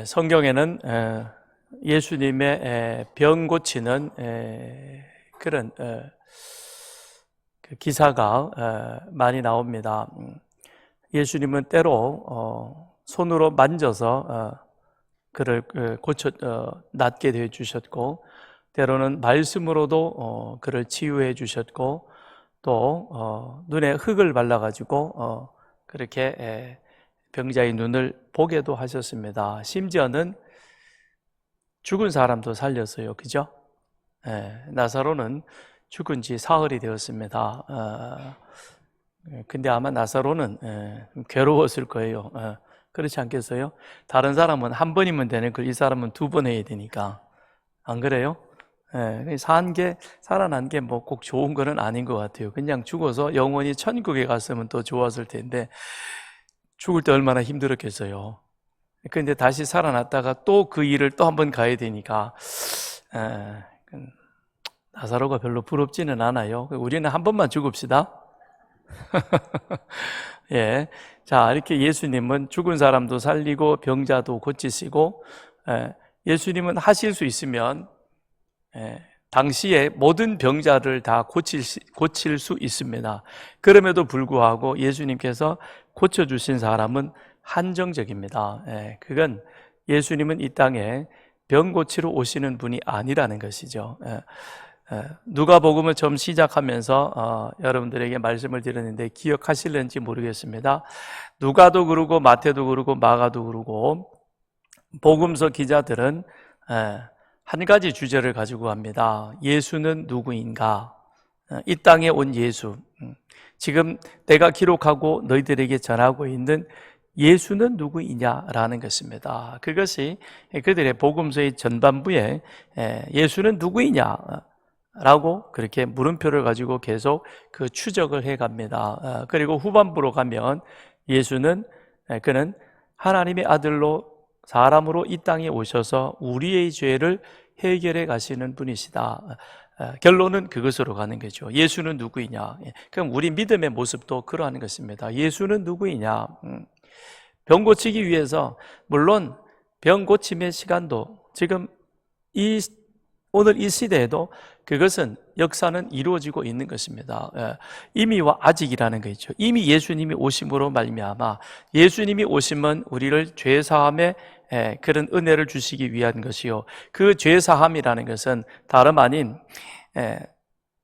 성경에는 예수님의 병 고치는 그런 그 기사가 많이 나옵니다. 예수님은 때로 손으로 만져서 그를 고쳐 낫게 해 주셨고, 때로는 말씀으로도 그를 치유해 주셨고, 또 눈에 흙을 발라가지고 그렇게 병자의 눈을 보게도 하셨습니다. 심지어는 죽은 사람도 살렸어요. 그죠? 나사로는 죽은 지 사흘이 되었습니다. 근데 아마 나사로는 괴로웠을 거예요. 그렇지 않겠어요? 다른 사람은 한 번이면 되는 걸 이 사람은 두 번 해야 되니까. 안 그래요? 살아난 게 뭐 꼭 좋은 거는 아닌 것 같아요. 그냥 죽어서 영원히 천국에 갔으면 더 좋았을 텐데, 죽을 때 얼마나 힘들었겠어요. 그런데 다시 살아났다가 또 그 일을 또 한 번 가야 되니까 나사로가 별로 부럽지는 않아요. 우리는 한 번만 죽읍시다. 예, 자, 이렇게 예수님은 죽은 사람도 살리고 병자도 고치시고, 예수님은 하실 수 있으면 당시에 모든 병자를 다 고칠 수 있습니다. 그럼에도 불구하고 예수님께서 고쳐주신 사람은 한정적입니다. 그건 예수님은 이 땅에 병 고치러 오시는 분이 아니라는 것이죠. 누가복음을 처음 시작하면서 여러분들에게 말씀을 드렸는데 기억하실는지 모르겠습니다. 누가도 그러고 마태도 그러고 마가도 그러고 복음서 기자들은 한 가지 주제를 가지고 합니다. 예수는 누구인가? 이 땅에 온 예수, 지금 내가 기록하고 너희들에게 전하고 있는 예수는 누구이냐라는 것입니다. 그것이 그들의 복음서의 전반부에 예수는 누구이냐 라고 그렇게 물음표를 가지고 계속 그 추적을 해갑니다. 그리고 후반부로 가면 예수는 그는 하나님의 아들로 사람으로 이 땅에 오셔서 우리의 죄를 해결해 가시는 분이시다. 결론은 그것으로 가는 거죠. 예수는 누구이냐? 그럼 우리 믿음의 모습도 그러한 것입니다. 예수는 누구이냐? 병 고치기 위해서, 물론 병 고침의 시간도 지금 오늘 이 시대에도 그것은 역사는 이루어지고 있는 것입니다. 이미와 아직이라는 거 있죠. 이미 예수님이 오심으로 말미암아, 예수님이 오심은 우리를 죄사함의 그런 은혜를 주시기 위한 것이요, 그 죄사함이라는 것은 다름 아닌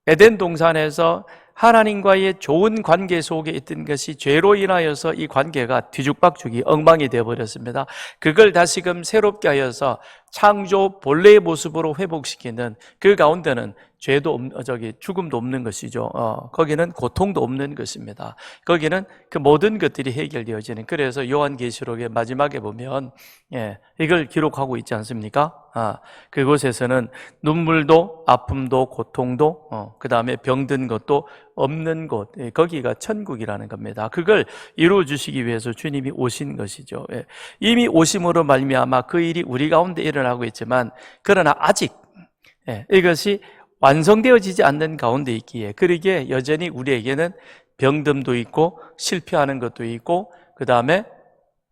에덴 동산에서 하나님과의 좋은 관계 속에 있던 것이 죄로 인하여서 이 관계가 뒤죽박죽이 엉망이 되어버렸습니다. 그걸 다시금 새롭게 하여서 창조 본래의 모습으로 회복시키는, 그 가운데는 죽음도 없는 것이죠. 거기는 고통도 없는 것입니다. 거기는 그 모든 것들이 해결되어지는, 그래서 요한계시록의 마지막에 보면 이걸 기록하고 있지 않습니까? 그곳에서는 눈물도 아픔도 고통도 그 다음에 병든 것도 없는 곳, 거기가 천국이라는 겁니다. 그걸 이루어 주시기 위해서 주님이 오신 것이죠. 이미 오심으로 말미암아 그 일이 우리 가운데 일어나고 있지만, 그러나 아직 이것이 완성되어지지 않는 가운데 있기에, 그러기에 여전히 우리에게는 병듦도 있고 실패하는 것도 있고 그 다음에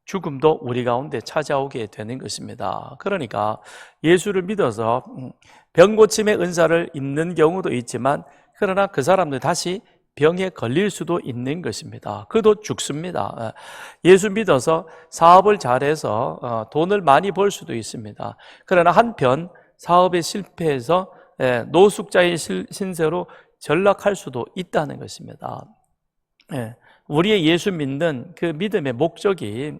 죽음도 우리 가운데 찾아오게 되는 것입니다. 그러니까 예수를 믿어서 병 고침의 은사를 입는 경우도 있지만, 그러나 그 사람들 다시 병에 걸릴 수도 있는 것입니다. 그도 죽습니다. 예수 믿어서 사업을 잘해서 돈을 많이 벌 수도 있습니다. 그러나 한편 사업에 실패해서 노숙자의 신세로 전락할 수도 있다는 것입니다. 우리의 예수 믿는 그 믿음의 목적이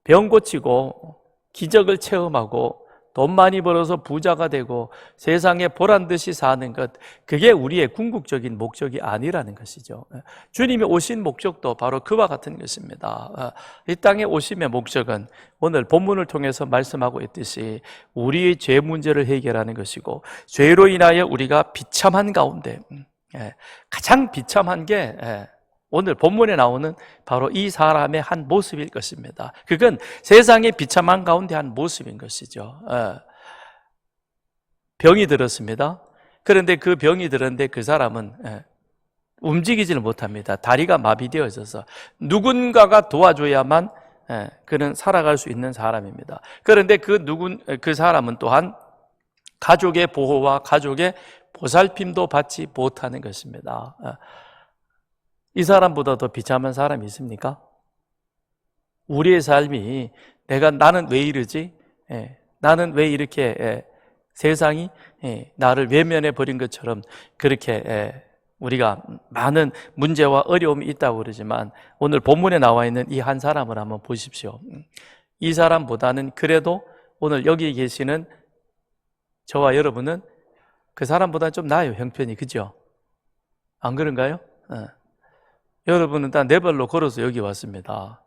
병 고치고 기적을 체험하고 돈 많이 벌어서 부자가 되고 세상에 보란듯이 사는 것, 그게 우리의 궁극적인 목적이 아니라는 것이죠. 주님이 오신 목적도 바로 그와 같은 것입니다. 이 땅에 오심의 목적은 오늘 본문을 통해서 말씀하고 있듯이 우리의 죄 문제를 해결하는 것이고, 죄로 인하여 우리가 비참한 가운데 가장 비참한 게 오늘 본문에 나오는 바로 이 사람의 한 모습일 것입니다. 그건 세상의 비참한 가운데 한 모습인 것이죠. 병이 들었습니다. 그런데 그 병이 들었는데 그 사람은 움직이지를 못합니다. 다리가 마비되어져서 누군가가 도와줘야만 그는 살아갈 수 있는 사람입니다. 그런데 그 사람은 또한 가족의 보호와 가족의 보살핌도 받지 못하는 것입니다. 이 사람보다 더 비참한 사람이 있습니까? 우리의 삶이 나는 왜 이러지? 나는 왜 이렇게 세상이 나를 외면해 버린 것처럼 그렇게 우리가 많은 문제와 어려움이 있다고 그러지만 오늘 본문에 나와 있는 이 한 사람을 한번 보십시오. 이 사람보다는 그래도 오늘 여기 계시는 저와 여러분은 그 사람보다 좀 나아요, 형편이. 그죠? 안 그런가요? 여러분은 다 네 발로 걸어서 여기 왔습니다.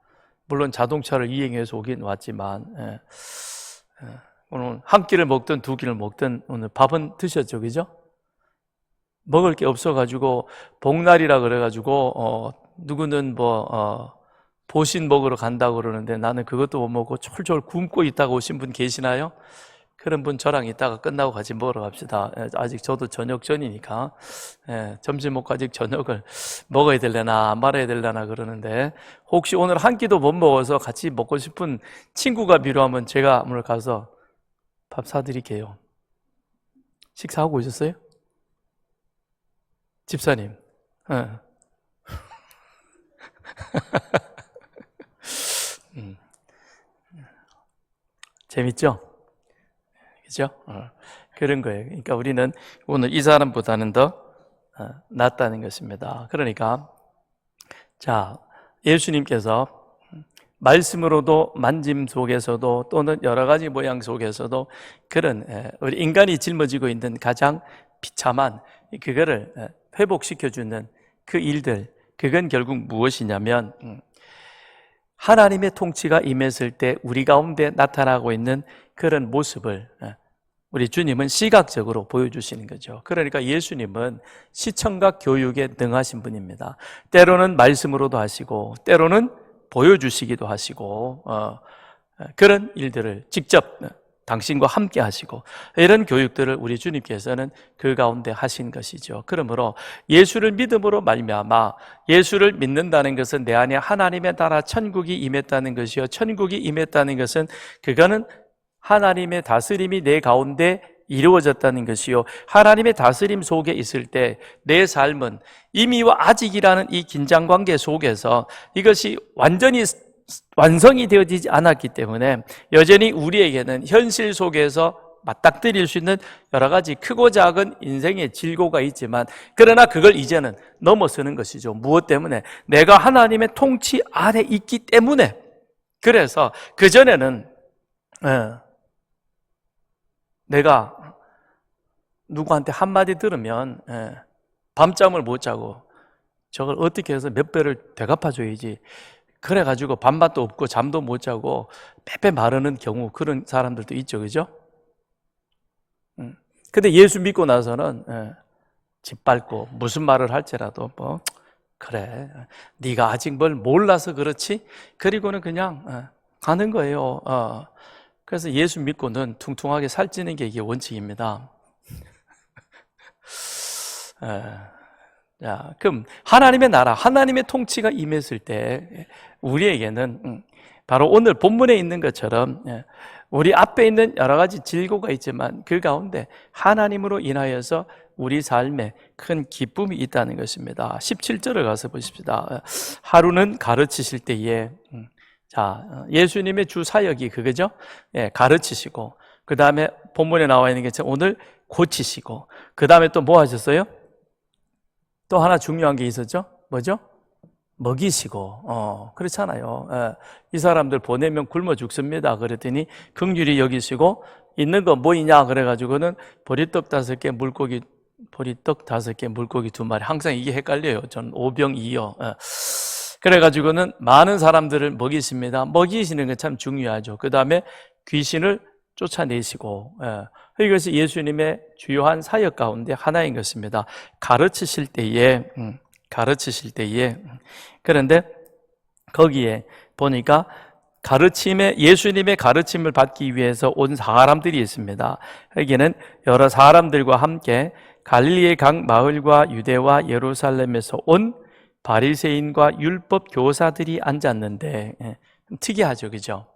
물론 자동차를 이용해서 오긴 왔지만 오늘 한 끼를 먹든 두 끼를 먹든 오늘 밥은 드셨죠, 그죠? 먹을 게 없어가지고 복날이라 그래가지고 누구는 보신 먹으러 간다고 그러는데 나는 그것도 못 먹고 철철 굶고 있다고 오신 분 계시나요? 그런 분 저랑 이따가 끝나고 같이 먹으러 갑시다. 아직 저도 저녁 전이니까 점심 먹고 아직 저녁을 먹어야 되려나 말아야 되려나 그러는데 혹시 오늘 한 끼도 못 먹어서 같이 먹고 싶은 친구가 필요하면 제가 오늘 가서 밥 사드릴게요. 식사하고 오셨어요? 집사님. 재밌죠? 그죠? 그런 거예요. 그러니까 우리는 오늘 이 사람보다는 더 낫다는 것입니다. 그러니까 자, 예수님께서 말씀으로도 만짐 속에서도 또는 여러 가지 모양 속에서도 그런 우리 인간이 짊어지고 있는 가장 비참한 그거를 회복시켜주는 그 일들, 그건 결국 무엇이냐면 하나님의 통치가 임했을 때 우리 가운데 나타나고 있는 그런 모습을 우리 주님은 시각적으로 보여주시는 거죠. 그러니까 예수님은 시청각 교육에 능하신 분입니다. 때로는 말씀으로도 하시고 때로는 보여주시기도 하시고 그런 일들을 직접 당신과 함께 하시고 이런 교육들을 우리 주님께서는 그 가운데 하신 것이죠. 그러므로 예수를 믿음으로 말미암아 예수를 믿는다는 것은 내 안에 하나님의 나라 천국이 임했다는 것이요, 천국이 임했다는 것은 그거는 하나님의 다스림이 내 가운데 이루어졌다는 것이요, 하나님의 다스림 속에 있을 때 내 삶은 이미와 아직이라는 이 긴장관계 속에서 이것이 완전히 완성이 되어지지 않았기 때문에 여전히 우리에게는 현실 속에서 맞닥뜨릴 수 있는 여러 가지 크고 작은 인생의 질고가 있지만 그러나 그걸 이제는 넘어서는 것이죠. 무엇 때문에? 내가 하나님의 통치 아래 있기 때문에. 그래서 그전에는 내가 누구한테 한마디 들으면 밤잠을 못 자고 저걸 어떻게 해서 몇 배를 되갚아줘야지, 그래가지고 밥맛도 없고 잠도 못 자고 빼빼 마르는 경우, 그런 사람들도 있죠. 그죠? 근데 예수 믿고 나서는 짓밟고 무슨 말을 할지라도 그래, 네가 아직 뭘 몰라서 그렇지? 그리고는 그냥 가는 거예요. 그래서 예수 믿고는 퉁퉁하게 살찌는 게 이게 원칙입니다. 자, 그럼 하나님의 나라, 하나님의 통치가 임했을 때 우리에게는 바로 오늘 본문에 있는 것처럼 우리 앞에 있는 여러 가지 질고가 있지만 그 가운데 하나님으로 인하여서 우리 삶에 큰 기쁨이 있다는 것입니다. 17절을 가서 보십시다. 하루는 가르치실 때에, 자, 예수님의 주 사역이 그거죠? 가르치시고, 그 다음에 본문에 나와 있는 게 오늘 고치시고, 그 다음에 또 뭐 하셨어요? 또 하나 중요한 게 있었죠? 뭐죠? 먹이시고. 그렇잖아요. 이 사람들 보내면 굶어 죽습니다. 그랬더니 긍휼히 여기시고, 있는 거 뭐 있냐 그래가지고는 보리떡 5개, 물고기 보리떡 5개, 물고기 2마리. 항상 이게 헷갈려요. 전 오병이어. 그래가지고는 많은 사람들을 먹이십니다. 먹이시는 건 참 중요하죠. 그 다음에 귀신을 쫓아내시고, 이것이 예수님의 주요한 사역 가운데 하나인 것입니다. 가르치실 때에, 그런데 거기에 보니까 예수님의 가르침을 받기 위해서 온 사람들이 있습니다. 여기는 여러 사람들과 함께 갈릴리의 각 마을과 유대와 예루살렘에서 온 바리새인과 율법 교사들이 앉았는데, 특이하죠, 그죠?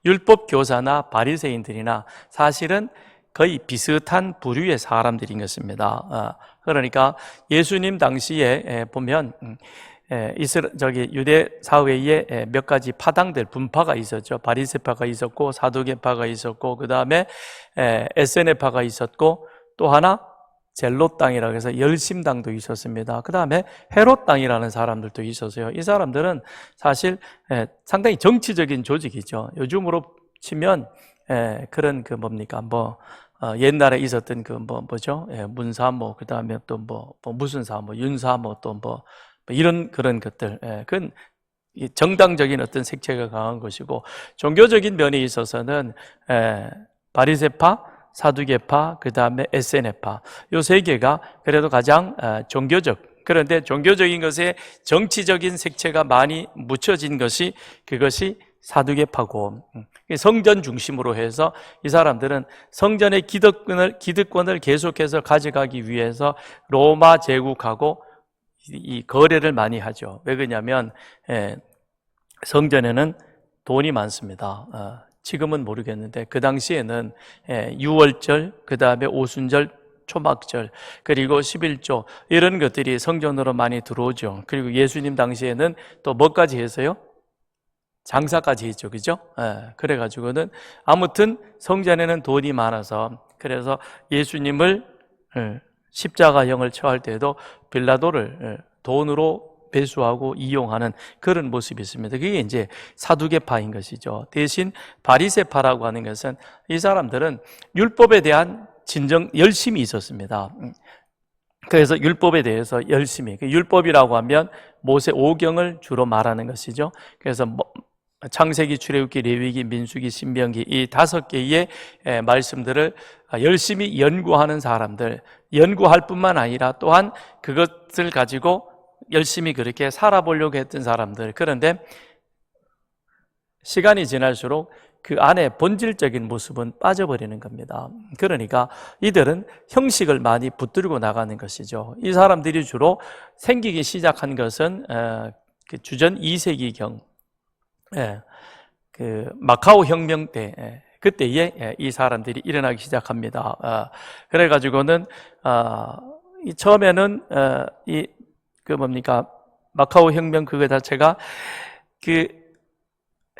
율법 교사나 바리새인들이나 사실은 거의 비슷한 부류의 사람들인 것입니다. 그러니까 예수님 당시에 보면 유대 사회에 몇 가지 파당들, 분파가 있었죠. 바리새파가 있었고, 사두개파가 있었고, 그 다음에 에세네파가 있었고, 또 하나 젤롯 당이라고 해서 열심당도 있었습니다. 그 다음에 헤롯 당이라는 사람들도 있었어요. 이 사람들은 사실 상당히 정치적인 조직이죠. 요즘으로 치면 그런 옛날에 있었던 문사 그 다음에 또 무슨 사 윤사 또 이런 그런 것들, 그건 정당적인 어떤 색채가 강한 것이고, 종교적인 면에 있어서는 바리새파, 사두개파, 그 다음에 에세네파, 요 세 개가 그래도 가장 종교적, 그런데 종교적인 것에 정치적인 색채가 많이 묻혀진 그것이 사두개파고, 성전 중심으로 해서 이 사람들은 성전의 기득권을 계속해서 가져가기 위해서 로마 제국하고 이 거래를 많이 하죠. 왜 그러냐면 성전에는 돈이 많습니다. 지금은 모르겠는데 그 당시에는 유월절, 그 다음에 오순절, 초막절, 그리고 11조 이런 것들이 성전으로 많이 들어오죠. 그리고 예수님 당시에는 또 뭐까지 했어요? 장사까지 했죠, 그죠? 그래가지고는 아무튼 성전에는 돈이 많아서, 그래서 예수님을 십자가형을 처할 때도 빌라도를 돈으로 배수하고 이용하는 그런 모습이 있습니다. 그게 이제 사두개파인 것이죠. 대신 바리새파라고 하는 것은 이 사람들은 율법에 대한 진정 열심이 있었습니다. 그래서 율법에 대해서 열심히, 율법이라고 하면 모세 5경을 주로 말하는 것이죠. 그래서 창세기, 출애굽기, 레위기, 민수기, 신명기 이 5개의 말씀들을 열심히 연구하는 사람들, 연구할 뿐만 아니라 또한 그것을 가지고 열심히 그렇게 살아보려고 했던 사람들. 그런데 시간이 지날수록 그 안에 본질적인 모습은 빠져버리는 겁니다. 그러니까 이들은 형식을 많이 붙들고 나가는 것이죠. 이 사람들이 주로 생기기 시작한 것은 주전 2세기경 그 마카오 혁명 때, 그때에 이 사람들이 일어나기 시작합니다. 그래가지고는 처음에는 마카오 혁명 그거 자체가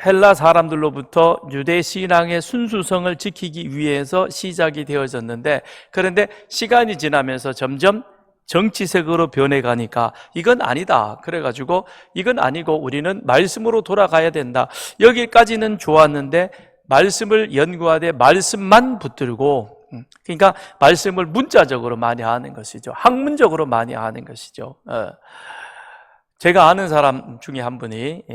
헬라 사람들로부터 유대 신앙의 순수성을 지키기 위해서 시작이 되어졌는데, 그런데 시간이 지나면서 점점 정치색으로 변해가니까 이건 아니다. 그래가지고 이건 아니고 우리는 말씀으로 돌아가야 된다. 여기까지는 좋았는데 말씀을 연구하되 말씀만 붙들고, 그러니까 말씀을 문자적으로 많이 하는 것이죠. 학문적으로 많이 하는 것이죠. 제가 아는 사람 중에 한 분이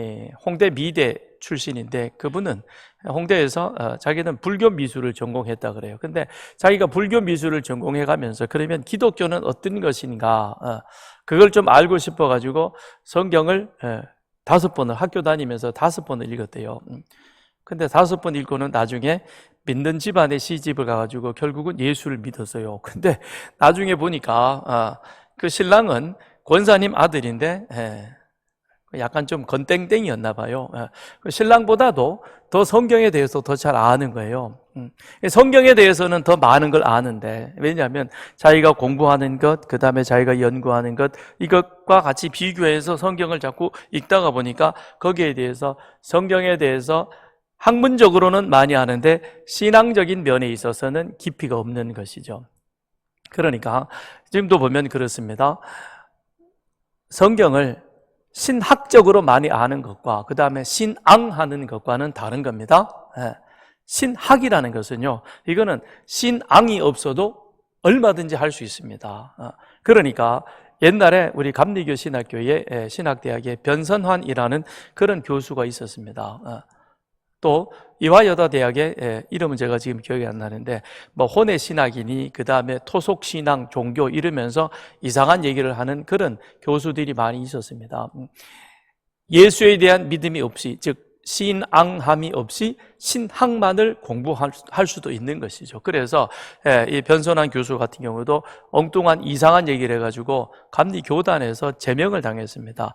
홍대 미대 출신인데, 그분은 홍대에서 자기는 불교 미술을 전공했다 그래요. 근데 자기가 불교 미술을 전공해 가면서 그러면 기독교는 어떤 것인가, 그걸 좀 알고 싶어 가지고 성경을 5번을 학교 다니면서 5번을 읽었대요. 근데 5번 읽고는 나중에 믿는 집안에 시집을 가가지고 결국은 예수를 믿었어요. 근데 나중에 보니까 그 신랑은 권사님 아들인데 약간 좀 건땡땡이었나 봐요. 신랑보다도 더 성경에 대해서 더 잘 아는 거예요. 성경에 대해서는 더 많은 걸 아는데, 왜냐하면 자기가 공부하는 것, 그 다음에 자기가 연구하는 것, 이것과 같이 비교해서 성경을 자꾸 읽다가 보니까 거기에 대해서, 성경에 대해서 학문적으로는 많이 아는데 신앙적인 면에 있어서는 깊이가 없는 것이죠. 그러니까 지금도 보면 그렇습니다. 성경을 신학적으로 많이 아는 것과 그 다음에 신앙하는 것과는 다른 겁니다. 신학이라는 것은요, 이거는 신앙이 없어도 얼마든지 할 수 있습니다. 그러니까 옛날에 우리 감리교 신학교에 신학대학에 변선환이라는 그런 교수가 있었습니다. 또 이화여자대학의 이름은 제가 지금 기억이 안 나는데 혼의 신학이니 그 다음에 토속 신앙, 종교 이러면서 이상한 얘기를 하는 그런 교수들이 많이 있었습니다. 예수에 대한 믿음이 없이, 즉 신앙함이 없이 신학만을 공부할 수도 있는 것이죠. 그래서 이 변선한 교수 같은 경우도 엉뚱한 이상한 얘기를 해가지고 감리교단에서 제명을 당했습니다.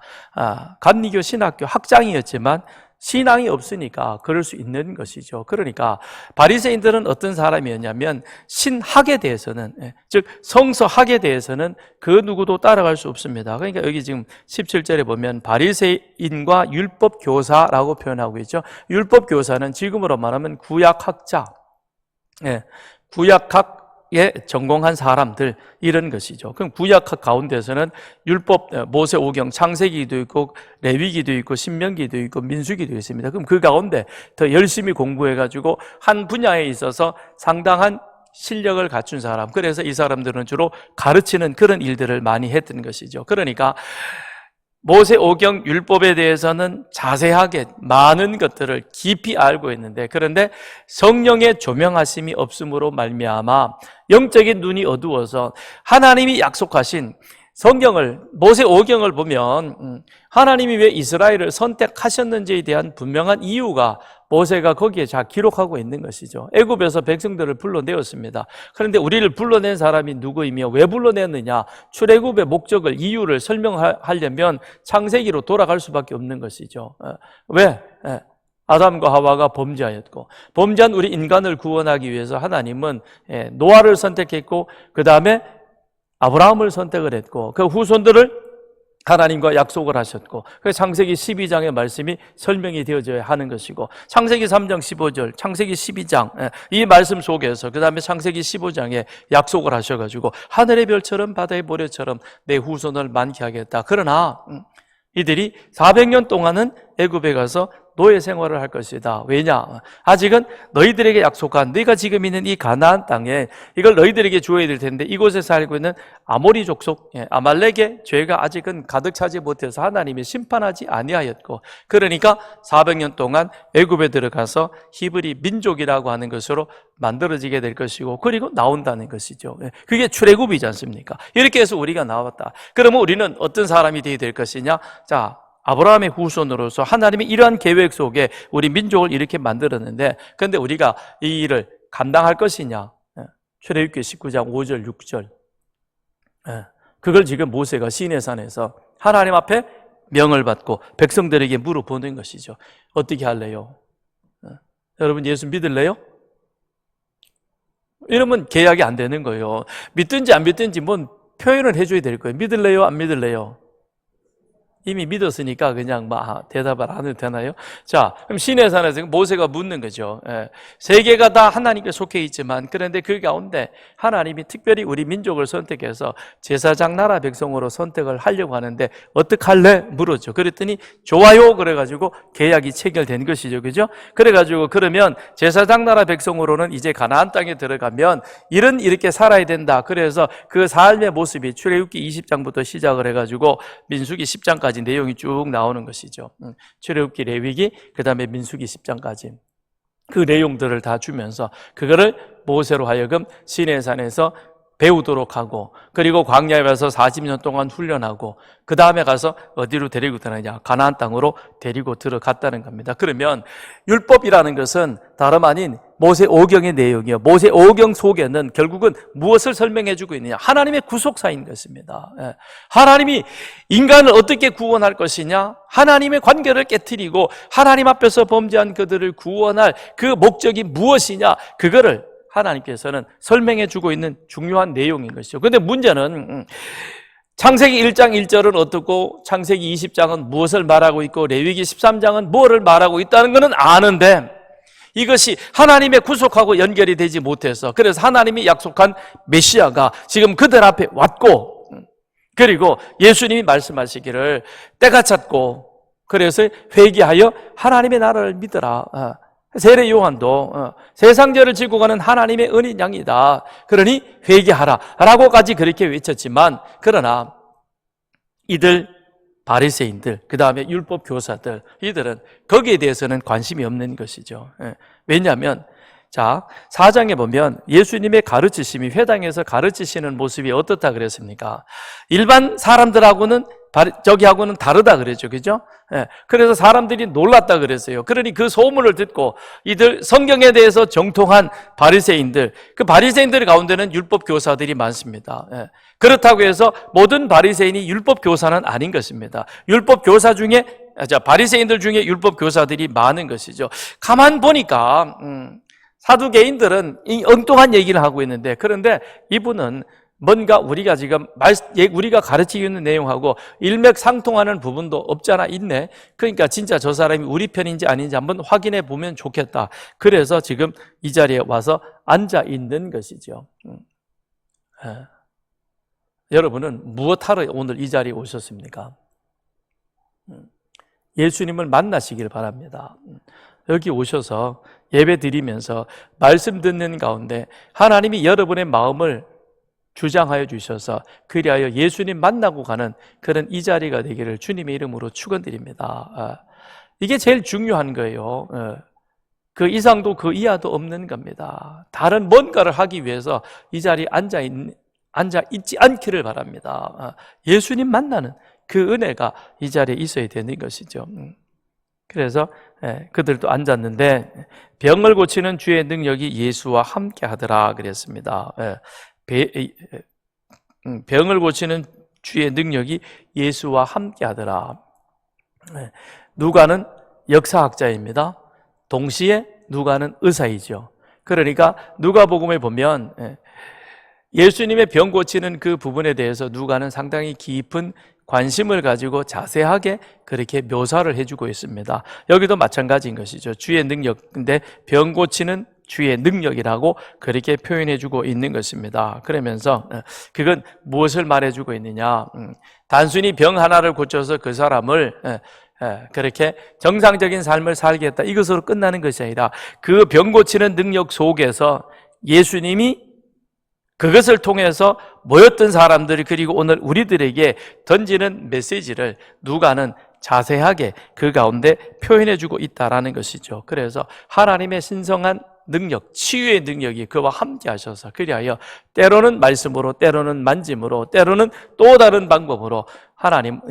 감리교 신학교 학장이었지만 신앙이 없으니까 그럴 수 있는 것이죠. 그러니까 바리새인들은 어떤 사람이었냐면 신학에 대해서는, 즉 성서학에 대해서는 그 누구도 따라갈 수 없습니다. 그러니까 여기 지금 17절에 보면 바리새인과 율법교사라고 표현하고 있죠. 율법교사는 지금으로 말하면 구약학자, 구약학 에 전공한 사람들, 이런 것이죠. 그럼 구약학 가운데서는 율법, 모세 오경, 창세기도 있고 레위기도 있고 신명기도 있고 민수기도 있습니다. 그럼 그 가운데 더 열심히 공부해가지고 한 분야에 있어서 상당한 실력을 갖춘 사람, 그래서 이 사람들은 주로 가르치는 그런 일들을 많이 했던 것이죠. 그러니까 모세 오경 율법에 대해서는 자세하게 많은 것들을 깊이 알고 있는데, 그런데 성령의 조명하심이 없음으로 말미암아 영적인 눈이 어두워서 하나님이 약속하신 성경을, 모세 오경을 보면 하나님이 왜 이스라엘을 선택하셨는지에 대한 분명한 이유가 모세가 거기에 잘 기록하고 있는 것이죠. 애굽에서 백성들을 불러내었습니다. 그런데 우리를 불러낸 사람이 누구이며 왜 불러냈느냐, 출애굽의 목적을, 이유를 설명하려면 창세기로 돌아갈 수밖에 없는 것이죠. 왜? 아담과 하와가 범죄하였고, 범죄한 우리 인간을 구원하기 위해서 하나님은 노아를 선택했고, 그 다음에 아브라함을 선택을 했고, 그 후손들을 하나님과 약속을 하셨고, 그래서 창세기 12장의 말씀이 설명이 되어져야 하는 것이고, 창세기 3장 15절, 창세기 12장 이 말씀 속에서 그 다음에 창세기 15장에 약속을 하셔가지고 하늘의 별처럼 바다의 모래처럼 내 후손을 많게 하겠다. 그러나 이들이 400년 동안은 애굽에 가서 노예 생활을 할 것이다. 왜냐? 아직은 너희들에게 약속한, 너희가 지금 있는 이 가나안 땅에 이걸 너희들에게 주어야 될 텐데, 이곳에 살고 있는 아모리 족속, 아말렉의 죄가 아직은 가득 차지 못해서 하나님이 심판하지 아니하였고, 그러니까 400년 동안 애굽에 들어가서 히브리 민족이라고 하는 것으로 만들어지게 될 것이고, 그리고 나온다는 것이죠. 그게 출애굽이지 않습니까? 이렇게 해서 우리가 나왔다. 그러면 우리는 어떤 사람이 되어야 될 것이냐? 자, 아브라함의 후손으로서 하나님이 이러한 계획 속에 우리 민족을 이렇게 만들었는데, 그런데 우리가 이 일을 감당할 것이냐? 출애굽기 19장 5절 6절, 그걸 지금 모세가 시내산에서 하나님 앞에 명을 받고 백성들에게 물어보는 것이죠. 어떻게 할래요? 여러분, 예수 믿을래요? 이러면 계약이 안 되는 거예요. 믿든지 안 믿든지 뭔 표현을 해줘야 될 거예요. 믿을래요? 안 믿을래요? 이미 믿었으니까 그냥 대답을 안 해도 되나요? 자, 그럼 시내산에서 모세가 묻는 거죠. 세계가 다 하나님께 속해 있지만, 그런데 그 가운데 하나님이 특별히 우리 민족을 선택해서 제사장 나라 백성으로 선택을 하려고 하는데 어떡할래? 물었죠. 그랬더니 좋아요. 그래가지고 계약이 체결된 것이죠. 그죠? 그래가지고 그러면 제사장 나라 백성으로는 이제 가나안 땅에 들어가면 이렇게 살아야 된다. 그래서 그 삶의 모습이 출애굽기 20장부터 시작을 해가지고 민수기 10장까지 내용이 쭉 나오는 것이죠. 출애굽기, 레위기, 그 다음에 민수기 10장까지 그 내용들을 다 주면서 그거를 모세로 하여금 시내산에서 배우도록 하고, 그리고 광야에 가서 40년 동안 훈련하고, 그 다음에 가서 어디로 데리고 들어가냐? 가나안 땅으로 데리고 들어갔다는 겁니다. 그러면 율법이라는 것은 다름 아닌 모세 오경의 내용이요, 모세 오경 속에는 결국은 무엇을 설명해 주고 있느냐? 하나님의 구속사인 것입니다. 하나님이 인간을 어떻게 구원할 것이냐? 하나님의 관계를 깨트리고 하나님 앞에서 범죄한 그들을 구원할 그 목적이 무엇이냐? 그거를 하나님께서는 설명해 주고 있는 중요한 내용인 것이죠. 그런데 문제는 창세기 1장 1절은 어떻고 창세기 20장은 무엇을 말하고 있고 레위기 13장은 뭐를 말하고 있다는 것은 아는데, 이것이 하나님의 구속하고 연결이 되지 못해서, 그래서 하나님이 약속한 메시아가 지금 그들 앞에 왔고, 그리고 예수님이 말씀하시기를 때가 찼고, 그래서 회개하여 하나님의 나라를 믿어라. 세례 요한도 세상죄를 지고 가는 하나님의 은인 양이다. 그러니 회개하라 라고까지 그렇게 외쳤지만, 그러나 이들 바리새인들, 그 다음에 율법 교사들, 이들은 거기에 대해서는 관심이 없는 것이죠. 왜냐하면 자, 4장에 보면 예수님의 가르치심이, 회당에서 가르치시는 모습이 어떻다 그랬습니까? 일반 사람들하고는 저기하고는 다르다 그랬죠. 그죠? 예, 그래서 사람들이 놀랐다 그랬어요. 그러니 그 소문을 듣고 이들 성경에 대해서 정통한 바리새인들, 그 바리새인들 가운데는 율법 교사들이 많습니다. 예, 그렇다고 해서 모든 바리새인이 율법 교사는 아닌 것입니다. 율법 교사 중에, 바리새인들 중에 율법 교사들이 많은 것이죠. 가만 보니까 사두개인들은 이 엉뚱한 얘기를 하고 있는데, 그런데 이분은 뭔가 우리가 지금 우리가 가르치고 있는 내용하고 일맥상통하는 부분도 없지 않아 있네. 그러니까 진짜 저 사람이 우리 편인지 아닌지 한번 확인해 보면 좋겠다. 그래서 지금 이 자리에 와서 앉아 있는 것이죠. 여러분은 무엇하러 오늘 이 자리에 오셨습니까? 예수님을 만나시길 바랍니다. 여기 오셔서 예배 드리면서 말씀 듣는 가운데 하나님이 여러분의 마음을 주장하여 주셔서 그리하여 예수님 만나고 가는 그런 이 자리가 되기를 주님의 이름으로 축원드립니다. 이게 제일 중요한 거예요. 그 이상도 그 이하도 없는 겁니다. 다른 뭔가를 하기 위해서 이 자리에 앉아 있지 않기를 바랍니다. 예수님 만나는 그 은혜가 이 자리에 있어야 되는 것이죠. 그래서 그들도 앉았는데 병을 고치는 주의 능력이 예수와 함께 하더라 그랬습니다. 병을 고치는 주의 능력이 예수와 함께 하더라. 누가는 역사학자입니다. 동시에 누가는 의사이죠. 그러니까 누가복음에 보면 예수님의 병 고치는 그 부분에 대해서 누가는 상당히 깊은 관심을 가지고 자세하게 그렇게 묘사를 해주고 있습니다. 여기도 마찬가지인 것이죠. 주의 능력, 근데 병 고치는 주의 능력이라고 그렇게 표현해주고 있는 것입니다. 그러면서 그건 무엇을 말해주고 있느냐? 단순히 병 하나를 고쳐서 그 사람을 그렇게 정상적인 삶을 살겠다, 이것으로 끝나는 것이 아니라 그 병 고치는 능력 속에서 예수님이 그것을 통해서 모였던 사람들이, 그리고 오늘 우리들에게 던지는 메시지를 누가는 자세하게 그 가운데 표현해주고 있다라는 것이죠. 그래서 하나님의 신성한 능력, 치유의 능력이 그와 함께 하셔서 그리하여 때로는 말씀으로, 때로는 만짐으로, 때로는 또 다른 방법으로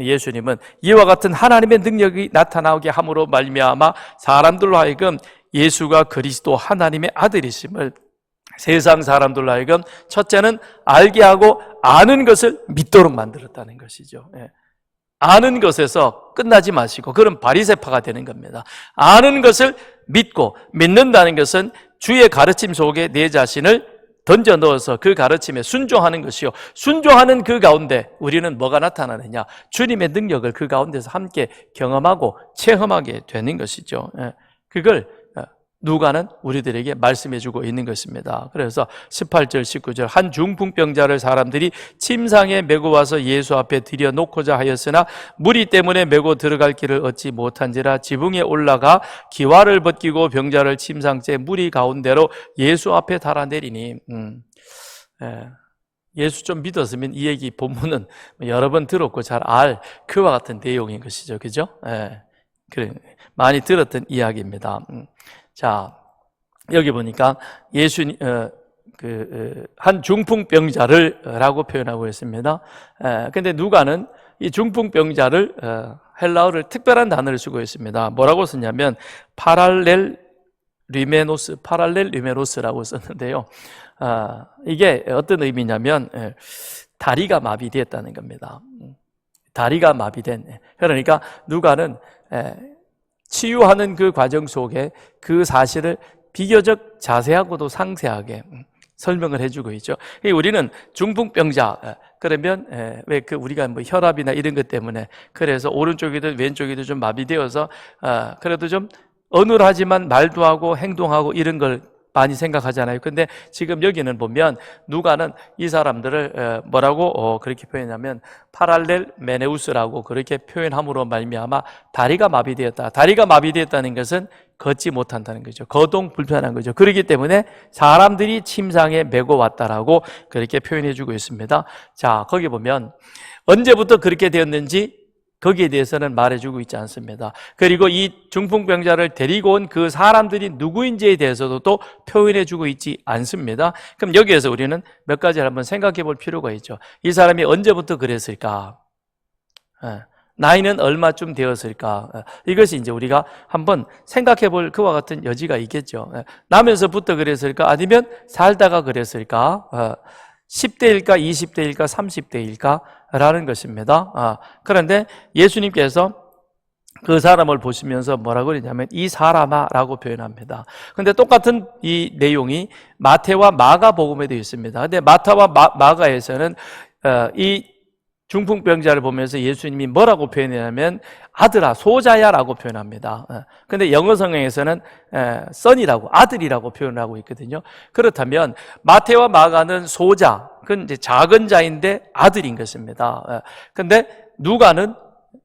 예수님은 이와 같은 하나님의 능력이 나타나게 함으로 말미암아 사람들로 하여금 예수가 그리스도 하나님의 아들이심을 세상 사람들로 하여금 첫째는 알게 하고 아는 것을 믿도록 만들었다는 것이죠. 아는 것에서 끝나지 마시고, 그런 바리새파가 되는 겁니다. 아는 것을 믿고, 믿는다는 것은 주의 가르침 속에 내 자신을 던져 넣어서 그 가르침에 순종하는 것이요, 순종하는 그 가운데 우리는 뭐가 나타나느냐? 주님의 능력을 그 가운데서 함께 경험하고 체험하게 되는 것이죠. 그걸 누가는 우리들에게 말씀해주고 있는 것입니다. 그래서 18절, 19절 한 중풍병자를 사람들이 침상에 메고 와서 예수 앞에 들여놓고자 하였으나 무리 때문에 메고 들어갈 길을 얻지 못한지라 지붕에 올라가 기와를 벗기고 병자를 침상째 무리 가운데로 예수 앞에 달아내리니 예수 좀 믿었으면 이 얘기 본문은 여러 번 들었고 잘 알 그와 같은 내용인 것이죠. 그죠? 그래, 많이 들었던 이야기입니다. 자, 여기 보니까 한 중풍병자를 라고 표현하고 있습니다. 근데 누가는 이 중풍병자를 헬라어를 특별한 단어를 쓰고 있습니다. 뭐라고 썼냐면 파랄렐 리메노스라고 썼는데요. 이게 어떤 의미냐면 다리가 마비되었다는 겁니다. 다리가 마비된. 그러니까 누가는 치유하는 그 과정 속에 그 사실을 비교적 자세하고도 상세하게 설명을 해주고 있죠. 우리는 중풍병자 그러면 왜 우리가 뭐 혈압이나 이런 것 때문에 그래서 오른쪽이든 왼쪽이든 좀 마비되어서 그래도 좀 어눌하지만 말도 하고 행동하고 이런 걸 많이 생각하잖아요. 근데 지금 여기는 보면 누가는 이 사람들을 뭐라고 그렇게 표현하면 파랄렐 메네우스라고 그렇게 표현함으로 말미암아 다리가 마비되었다. 다리가 마비되었다는 것은 걷지 못한다는 거죠. 거동 불편한 거죠. 그렇기 때문에 사람들이 침상에 메고 왔다라고 그렇게 표현해주고 있습니다. 자, 거기 보면 언제부터 그렇게 되었는지 거기에 대해서는 말해주고 있지 않습니다. 그리고 이 중풍병자를 데리고 온 그 사람들이 누구인지에 대해서도 또 표현해주고 있지 않습니다. 그럼 여기에서 우리는 몇 가지를 한번 생각해 볼 필요가 있죠. 이 사람이 언제부터 그랬을까? 나이는 얼마쯤 되었을까? 이것이 이제 우리가 한번 생각해 볼 그와 같은 여지가 있겠죠. 나면서부터 그랬을까? 아니면 살다가 그랬을까? 10대일까? 20대일까? 30대일까? 라는 것입니다. 그런데 예수님께서 그 사람을 보시면서 뭐라고 그러냐면 이 사람아 라고 표현합니다. 근데 똑같은 이 내용이 마태와 마가복음에도 있습니다. 근데 마태와 마가에서는 이 중풍병자를 보면서 예수님이 뭐라고 표현하냐면 아들아 소자야 라고 표현합니다. 근데 영어 성경에서는 son이라고 아들이라고 표현하고 있거든요. 그렇다면 마태와 마가는 소자, 그건 이제 작은 자인데 아들인 것입니다. 근데 누가는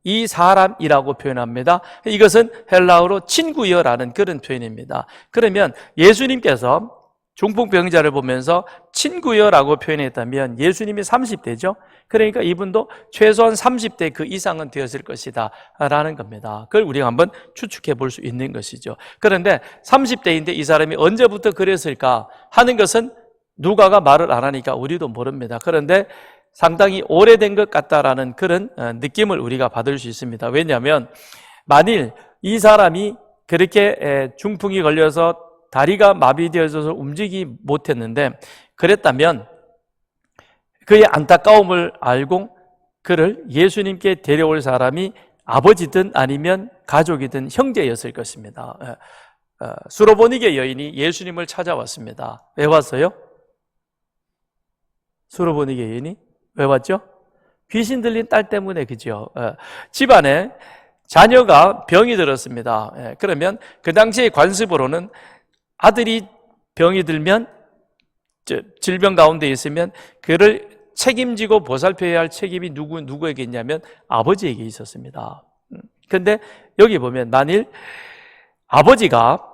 이 사람이라고 표현합니다. 이것은 헬라어로 친구여라는 그런 표현입니다. 그러면 예수님께서 중풍병자를 보면서 친구여라고 표현했다면 예수님이 30대죠. 그러니까 이분도 최소한 30대 그 이상은 되었을 것이다 라는 겁니다. 그걸 우리가 한번 추측해 볼 수 있는 것이죠. 그런데 30대인데 이 사람이 언제부터 그랬을까 하는 것은 누가가 말을 안 하니까 우리도 모릅니다. 그런데 상당히 오래된 것 같다라는 그런 느낌을 우리가 받을 수 있습니다. 왜냐하면 만일 이 사람이 그렇게 중풍이 걸려서 다리가 마비되어서 움직이지 못했는데 그랬다면 그의 안타까움을 알고 그를 예수님께 데려올 사람이 아버지든 아니면 가족이든 형제였을 것입니다. 수로보니게 여인이 예수님을 찾아왔습니다. 왜 왔어요? 수로보니게 여인이 왜 왔죠? 귀신 들린 딸 때문에, 그죠? 집안에 자녀가 병이 들었습니다. 그러면 그 당시의 관습으로는 아들이 병이 들면, 질병 가운데 있으면 그를 책임지고 보살펴야 할 책임이 누구에게 있냐면 아버지에게 있었습니다. 그런데 여기 보면 만일 아버지가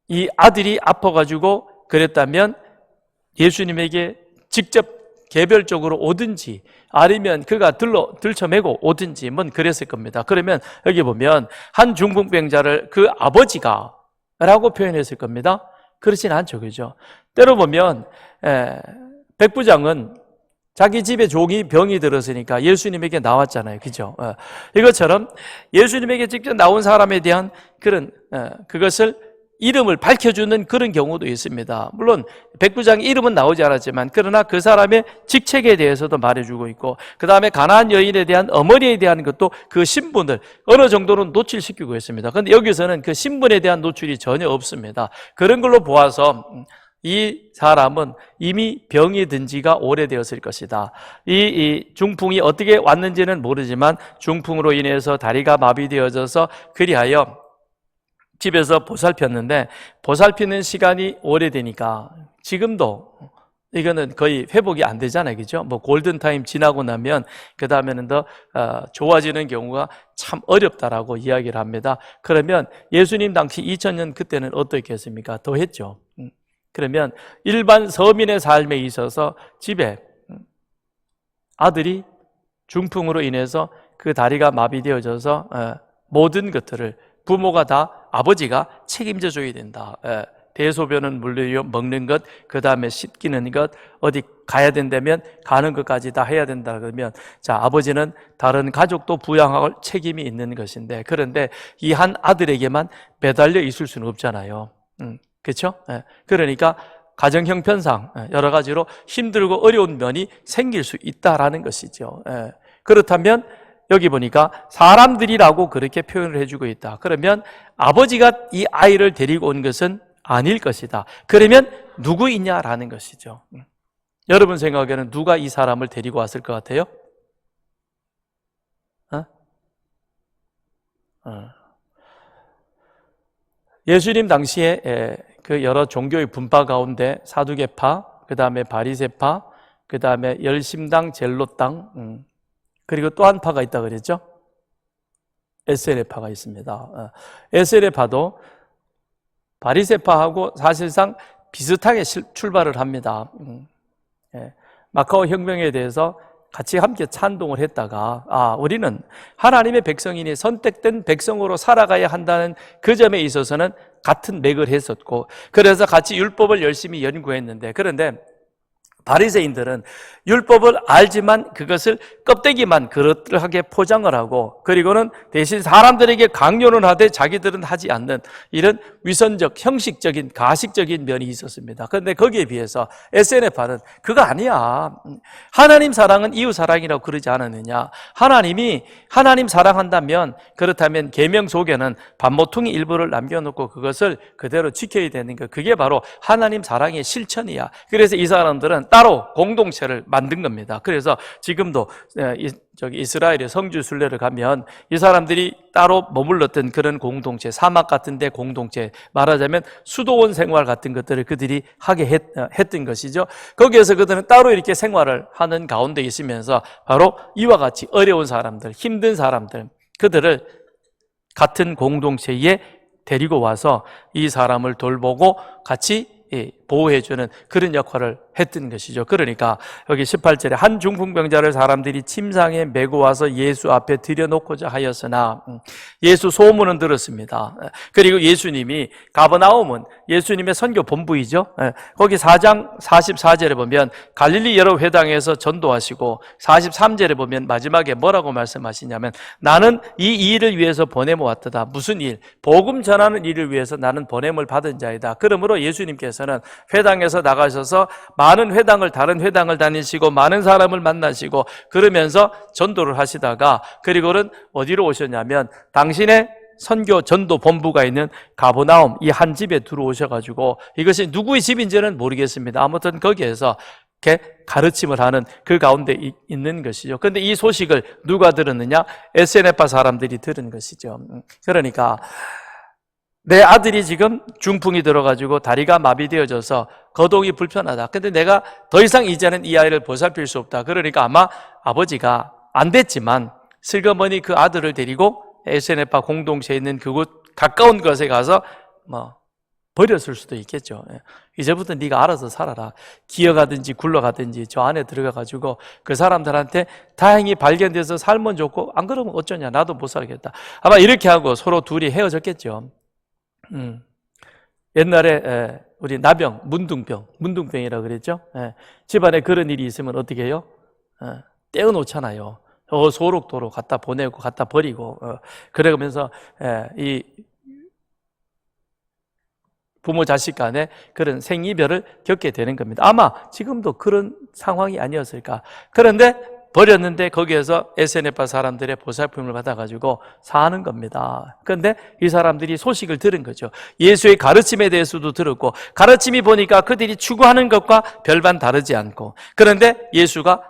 이 아들이 아파가지고 그랬다면 예수님에게 직접 개별적으로 오든지 아니면 그가 들쳐매고 오든지 뭔 그랬을 겁니다. 그러면 여기 보면 한 중풍병자를 그 아버지가 라고 표현했을 겁니다. 그렇진 않죠, 그죠? 때로 보면 백부장은 자기 집에 종이 병이 들었으니까 예수님에게 나왔잖아요, 그죠? 이것처럼 예수님에게 직접 나온 사람에 대한 그런 그것을 이름을 밝혀주는 그런 경우도 있습니다. 물론 백부장의 이름은 나오지 않았지만 그러나 그 사람의 직책에 대해서도 말해주고 있고 그 다음에 가나안 여인에 대한 어머니에 대한 것도 그 신분을 어느 정도는 노출시키고 있습니다. 그런데 여기서는 그 신분에 대한 노출이 전혀 없습니다. 그런 걸로 보아서 이 사람은 이미 병이 든 지가 오래되었을 것이다. 이 중풍이 어떻게 왔는지는 모르지만 중풍으로 인해서 다리가 마비되어져서 그리하여 집에서 보살폈는데 보살피는 시간이 오래되니까 지금도 이거는 거의 회복이 안 되잖아요, 그죠? 뭐 골든타임 지나고 나면 그 다음에는 더 좋아지는 경우가 참 어렵다라고 이야기를 합니다. 그러면 예수님 당시 2000년 그때는 어떻겠습니까? 더 했죠. 그러면 일반 서민의 삶에 있어서 집에 아들이 중풍으로 인해서 그 다리가 마비되어져서 모든 것들을 부모가 다 아버지가 책임져 줘야 된다. 대소변은 물론 먹는 것, 그 다음에 씻기는 것, 어디 가야 된다면 가는 것까지 다 해야 된다 그러면 자, 아버지는 다른 가족도 부양할 책임이 있는 것인데 그런데 이 한 아들에게만 매달려 있을 수는 없잖아요. 그렇죠? 그러니까 가정 형편상 여러 가지로 힘들고 어려운 면이 생길 수 있다라는 것이죠. 그렇다면 여기 보니까 사람들이라고 그렇게 표현을 해주고 있다. 그러면 아버지가 이 아이를 데리고 온 것은 아닐 것이다. 그러면 누구이냐라는 것이죠. 여러분 생각에는 누가 이 사람을 데리고 왔을 것 같아요? 예수님 당시에 그 여러 종교의 분파 가운데 사두개파, 그 다음에 바리새파, 그 다음에 열심당, 젤롯당, 그리고 또 한 파가 있다 그랬죠? 에세레파가 있습니다. 에세레파도 바리새파하고 사실상 비슷하게 출발을 합니다. 마카오 혁명에 대해서 같이 함께 찬동을 했다가 우리는 하나님의 백성이니 선택된 백성으로 살아가야 한다는 그 점에 있어서는 같은 맥을 했었고 그래서 같이 율법을 열심히 연구했는데 그런데 바리새인들은 율법을 알지만 그것을 껍데기만 그럴듯하게 포장을 하고, 그리고는 대신 사람들에게 강요는 하되 자기들은 하지 않는 이런 위선적, 형식적인, 가식적인 면이 있었습니다. 그런데 거기에 비해서 SNF파는 그거 아니야. 하나님 사랑은 이웃 사랑이라고 그러지 않았느냐. 하나님이 하나님 사랑한다면, 그렇다면 계명 속에는 반모퉁이 일부를 남겨놓고 그것을 그대로 지켜야 되는 거, 그게 바로 하나님 사랑의 실천이야. 그래서 이 사람들은 따로 공동체를 만든 겁니다. 그래서 지금도 이스라엘의 성주 순례를 가면 이 사람들이 따로 머물렀던 그런 공동체, 사막 같은 데 공동체, 말하자면 수도원 생활 같은 것들을 그들이 하게 했던 것이죠. 거기에서 그들은 따로 이렇게 생활을 하는 가운데 있으면서 바로 이와 같이 어려운 사람들, 힘든 사람들, 그들을 같은 공동체에 데리고 와서 이 사람을 돌보고 같이 보호해주는 그런 역할을 했던 것이죠. 그러니까 여기 18절에 한 중풍병자를 사람들이 침상에 메고 와서 예수 앞에 들여놓고자 하였으나, 예수 소문은 들었습니다. 그리고 예수님이, 가버나움은 예수님의 선교 본부이죠. 거기 4장 44절에 보면 갈릴리 여러 회당에서 전도하시고, 43절에 보면 마지막에 뭐라고 말씀하시냐면, 나는 이 일을 위해서 보냄 왔다. 무슨 일? 복음 전하는 일을 위해서 나는 보냄을 받은 자이다. 그러므로 예수님께서는 회당에서 나가셔서 많은 회당을, 다른 회당을 다니시고 많은 사람을 만나시고 그러면서 전도를 하시다가, 그리고는 어디로 오셨냐면 당신의 선교 전도 본부가 있는 가버나움 이 한 집에 들어오셔가지고, 이것이 누구의 집인지는 모르겠습니다. 아무튼 거기에서 이렇게 가르침을 하는 그 가운데 있는 것이죠. 그런데 이 소식을 누가 들었느냐? SNF파 사람들이 들은 것이죠. 그러니까 내 아들이 지금 중풍이 들어가지고 다리가 마비되어져서 거동이 불편하다. 근데 내가 더 이상 이제는 이 아이를 보살필 수 없다. 그러니까 아마 아버지가 안 됐지만 슬그머니 그 아들을 데리고 SNF파 공동체에 있는 그곳 가까운 곳에 가서 버렸을 수도 있겠죠. 이제부터 네가 알아서 살아라. 기어가든지 굴러가든지 저 안에 들어가가지고 그 사람들한테 다행히 발견돼서 살면 좋고, 안 그러면 어쩌냐, 나도 못 살겠다. 아마 이렇게 하고 서로 둘이 헤어졌겠죠. 옛날에 우리 나병, 문둥병이라고 그랬죠. 집안에 그런 일이 있으면 어떻게 해요? 떼어놓잖아요. 소록도로 갖다 보내고 갖다 버리고, 그러면서 이 부모 자식 간에 그런 생이별을 겪게 되는 겁니다. 아마 지금도 그런 상황이 아니었을까. 그런데 버렸는데 거기에서 SNF파 사람들의 보살핌을 받아가지고 사는 겁니다. 그런데 이 사람들이 소식을 들은 거죠. 예수의 가르침에 대해서도 들었고, 가르침이 보니까 그들이 추구하는 것과 별반 다르지 않고, 그런데 예수가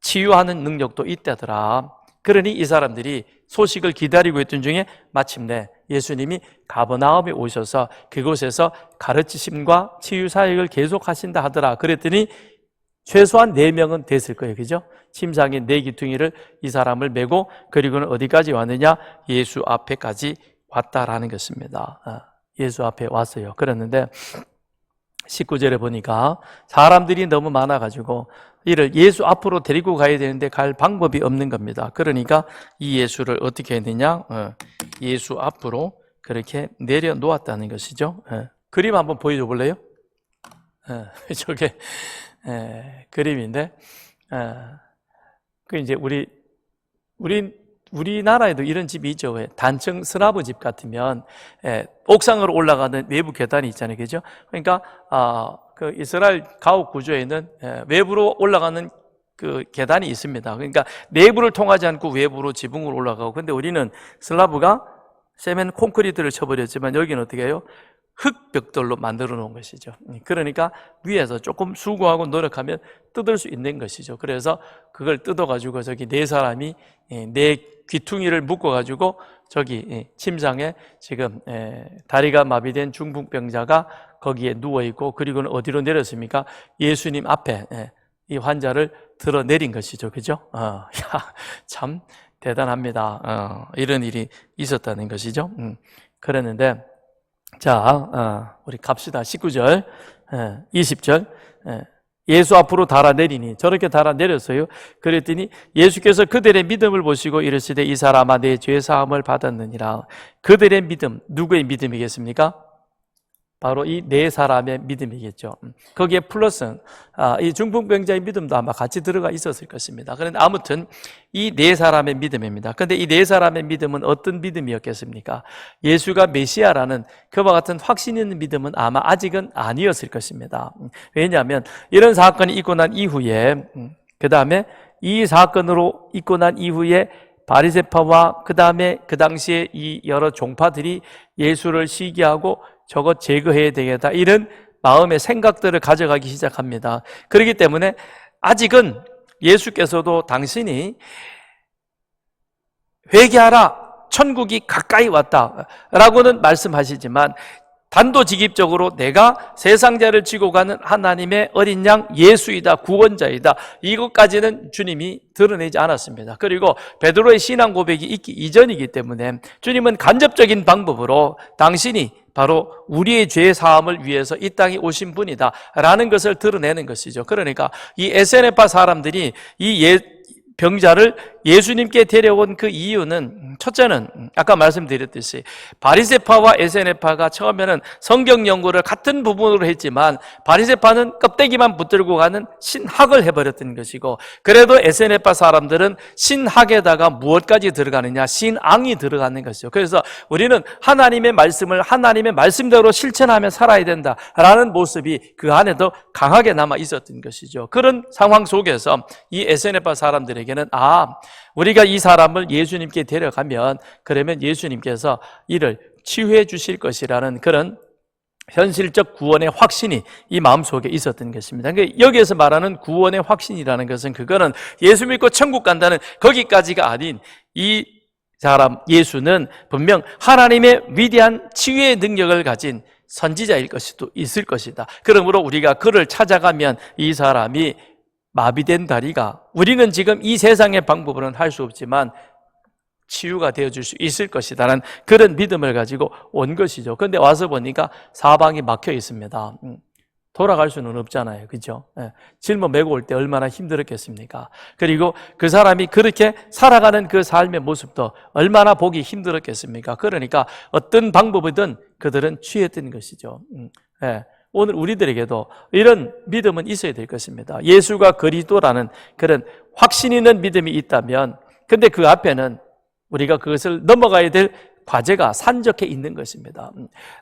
치유하는 능력도 있다더라. 그러니 이 사람들이 소식을 기다리고 있던 중에 마침내 예수님이 가버나움에 오셔서 그곳에서 가르치심과 치유 사역을 계속하신다 하더라. 그랬더니 최소한 4명은 됐을 거예요. 그죠? 침상에 4기퉁이를 이 사람을 메고, 그리고는 어디까지 왔느냐? 예수 앞에까지 왔다라는 것입니다. 예수 앞에 왔어요. 그랬는데 19절에 보니까 사람들이 너무 많아가지고 이를 예수 앞으로 데리고 가야 되는데 갈 방법이 없는 겁니다. 그러니까 이 예수를 어떻게 했느냐? 예수 앞으로 그렇게 내려놓았다는 것이죠. 그림 한번 보여줘 볼래요? 저게 그림인데, 그 이제 우리나라에도 이런 집이 있죠. 단층 슬라브 집 같으면 옥상으로 올라가는 외부 계단이 있잖아요, 그죠? 그러니까 그 이스라엘 가옥 구조에는 외부로 올라가는 그 계단이 있습니다. 그러니까 내부를 통하지 않고 외부로 지붕으로 올라가고, 근데 우리는 슬라브가 세멘 콘크리트를 쳐버렸지만 여기는 어떻게 해요? 흙벽돌로 만들어 놓은 것이죠. 그러니까 위에서 조금 수고하고 노력하면 뜯을 수 있는 것이죠. 그래서 그걸 뜯어가지고 저기 4사람이 4 귀퉁이를 묶어가지고 저기 침상에 지금 다리가 마비된 중풍병자가 거기에 누워있고, 그리고는 어디로 내렸습니까? 예수님 앞에 이 환자를 들어 내린 것이죠. 그죠? 참 대단합니다. 이런 일이 있었다는 것이죠. 그랬는데, 자, 우리 갑시다. 19절, 20절. 예수 앞으로 달아내리니, 저렇게 달아내렸어요. 그랬더니 예수께서 그들의 믿음을 보시고 이르시되 이 사람아 내 죄사함을 받았느니라. 그들의 믿음, 누구의 믿음이겠습니까? 바로 이 네 사람의 믿음이겠죠. 거기에 플러스 이 중풍병자의 믿음도 아마 같이 들어가 있었을 것입니다. 그런데 아무튼 이 네 사람의 믿음입니다. 그런데 이 네 사람의 믿음은 어떤 믿음이었겠습니까? 예수가 메시아라는 그와 같은 확신 있는 믿음은 아마 아직은 아니었을 것입니다. 왜냐하면 이런 사건이 있고 난 이후에 그 다음에 이 사건으로 있고 난 이후에 바리새파와 그 다음에 그 당시에 이 여러 종파들이 예수를 시기하고 저것 제거해야 되겠다, 이런 마음의 생각들을 가져가기 시작합니다. 그렇기 때문에 아직은 예수께서도 당신이 회개하라, 천국이 가까이 왔다 라고는 말씀하시지만 단도직입적으로 내가 세상자를 지고 가는 하나님의 어린 양 예수이다, 구원자이다, 이것까지는 주님이 드러내지 않았습니다. 그리고 베드로의 신앙 고백이 있기 이전이기 때문에 주님은 간접적인 방법으로 당신이 바로 우리의 죄 사함을 위해서 이 땅에 오신 분이다 라는 것을 드러내는 것이죠. 그러니까 이 에세네파 사람들이 이 병자를 예수님께 데려온 그 이유는, 첫째는 아까 말씀드렸듯이 바리새파와 에세네파가 처음에는 성경 연구를 같은 부분으로 했지만 바리새파는 껍데기만 붙들고 가는 신학을 해버렸던 것이고, 그래도 에세네파 사람들은 신학에다가 무엇까지 들어가느냐, 신앙이 들어가는 것이죠. 그래서 우리는 하나님의 말씀을 하나님의 말씀대로 실천하며 살아야 된다라는 모습이 그 안에도 강하게 남아 있었던 것이죠. 그런 상황 속에서 이 에세네파 사람들에게는 우리가 이 사람을 예수님께 데려가면 그러면 예수님께서 이를 치유해 주실 것이라는 그런 현실적 구원의 확신이 이 마음속에 있었던 것입니다. 그러니까 여기에서 말하는 구원의 확신이라는 것은 그거는 예수 믿고 천국 간다는 거기까지가 아닌, 이 사람 예수는 분명 하나님의 위대한 치유의 능력을 가진 선지자일 것도 있을 것이다. 그러므로 우리가 그를 찾아가면 이 사람이 마비된 다리가, 우리는 지금 이 세상의 방법으로는 할 수 없지만 치유가 되어줄 수 있을 것이다라는 그런 믿음을 가지고 온 것이죠. 그런데 와서 보니까 사방이 막혀 있습니다. 돌아갈 수는 없잖아요, 그죠? 짊어 메고 올 때 얼마나 힘들었겠습니까? 그리고 그 사람이 그렇게 살아가는 그 삶의 모습도 얼마나 보기 힘들었겠습니까? 그러니까 어떤 방법이든 그들은 취했던 것이죠. 오늘 우리들에게도 이런 믿음은 있어야 될 것입니다. 예수가 그리스도라는 그런 확신 있는 믿음이 있다면, 근데 그 앞에는 우리가 그것을 넘어가야 될 과제가 산적해 있는 것입니다.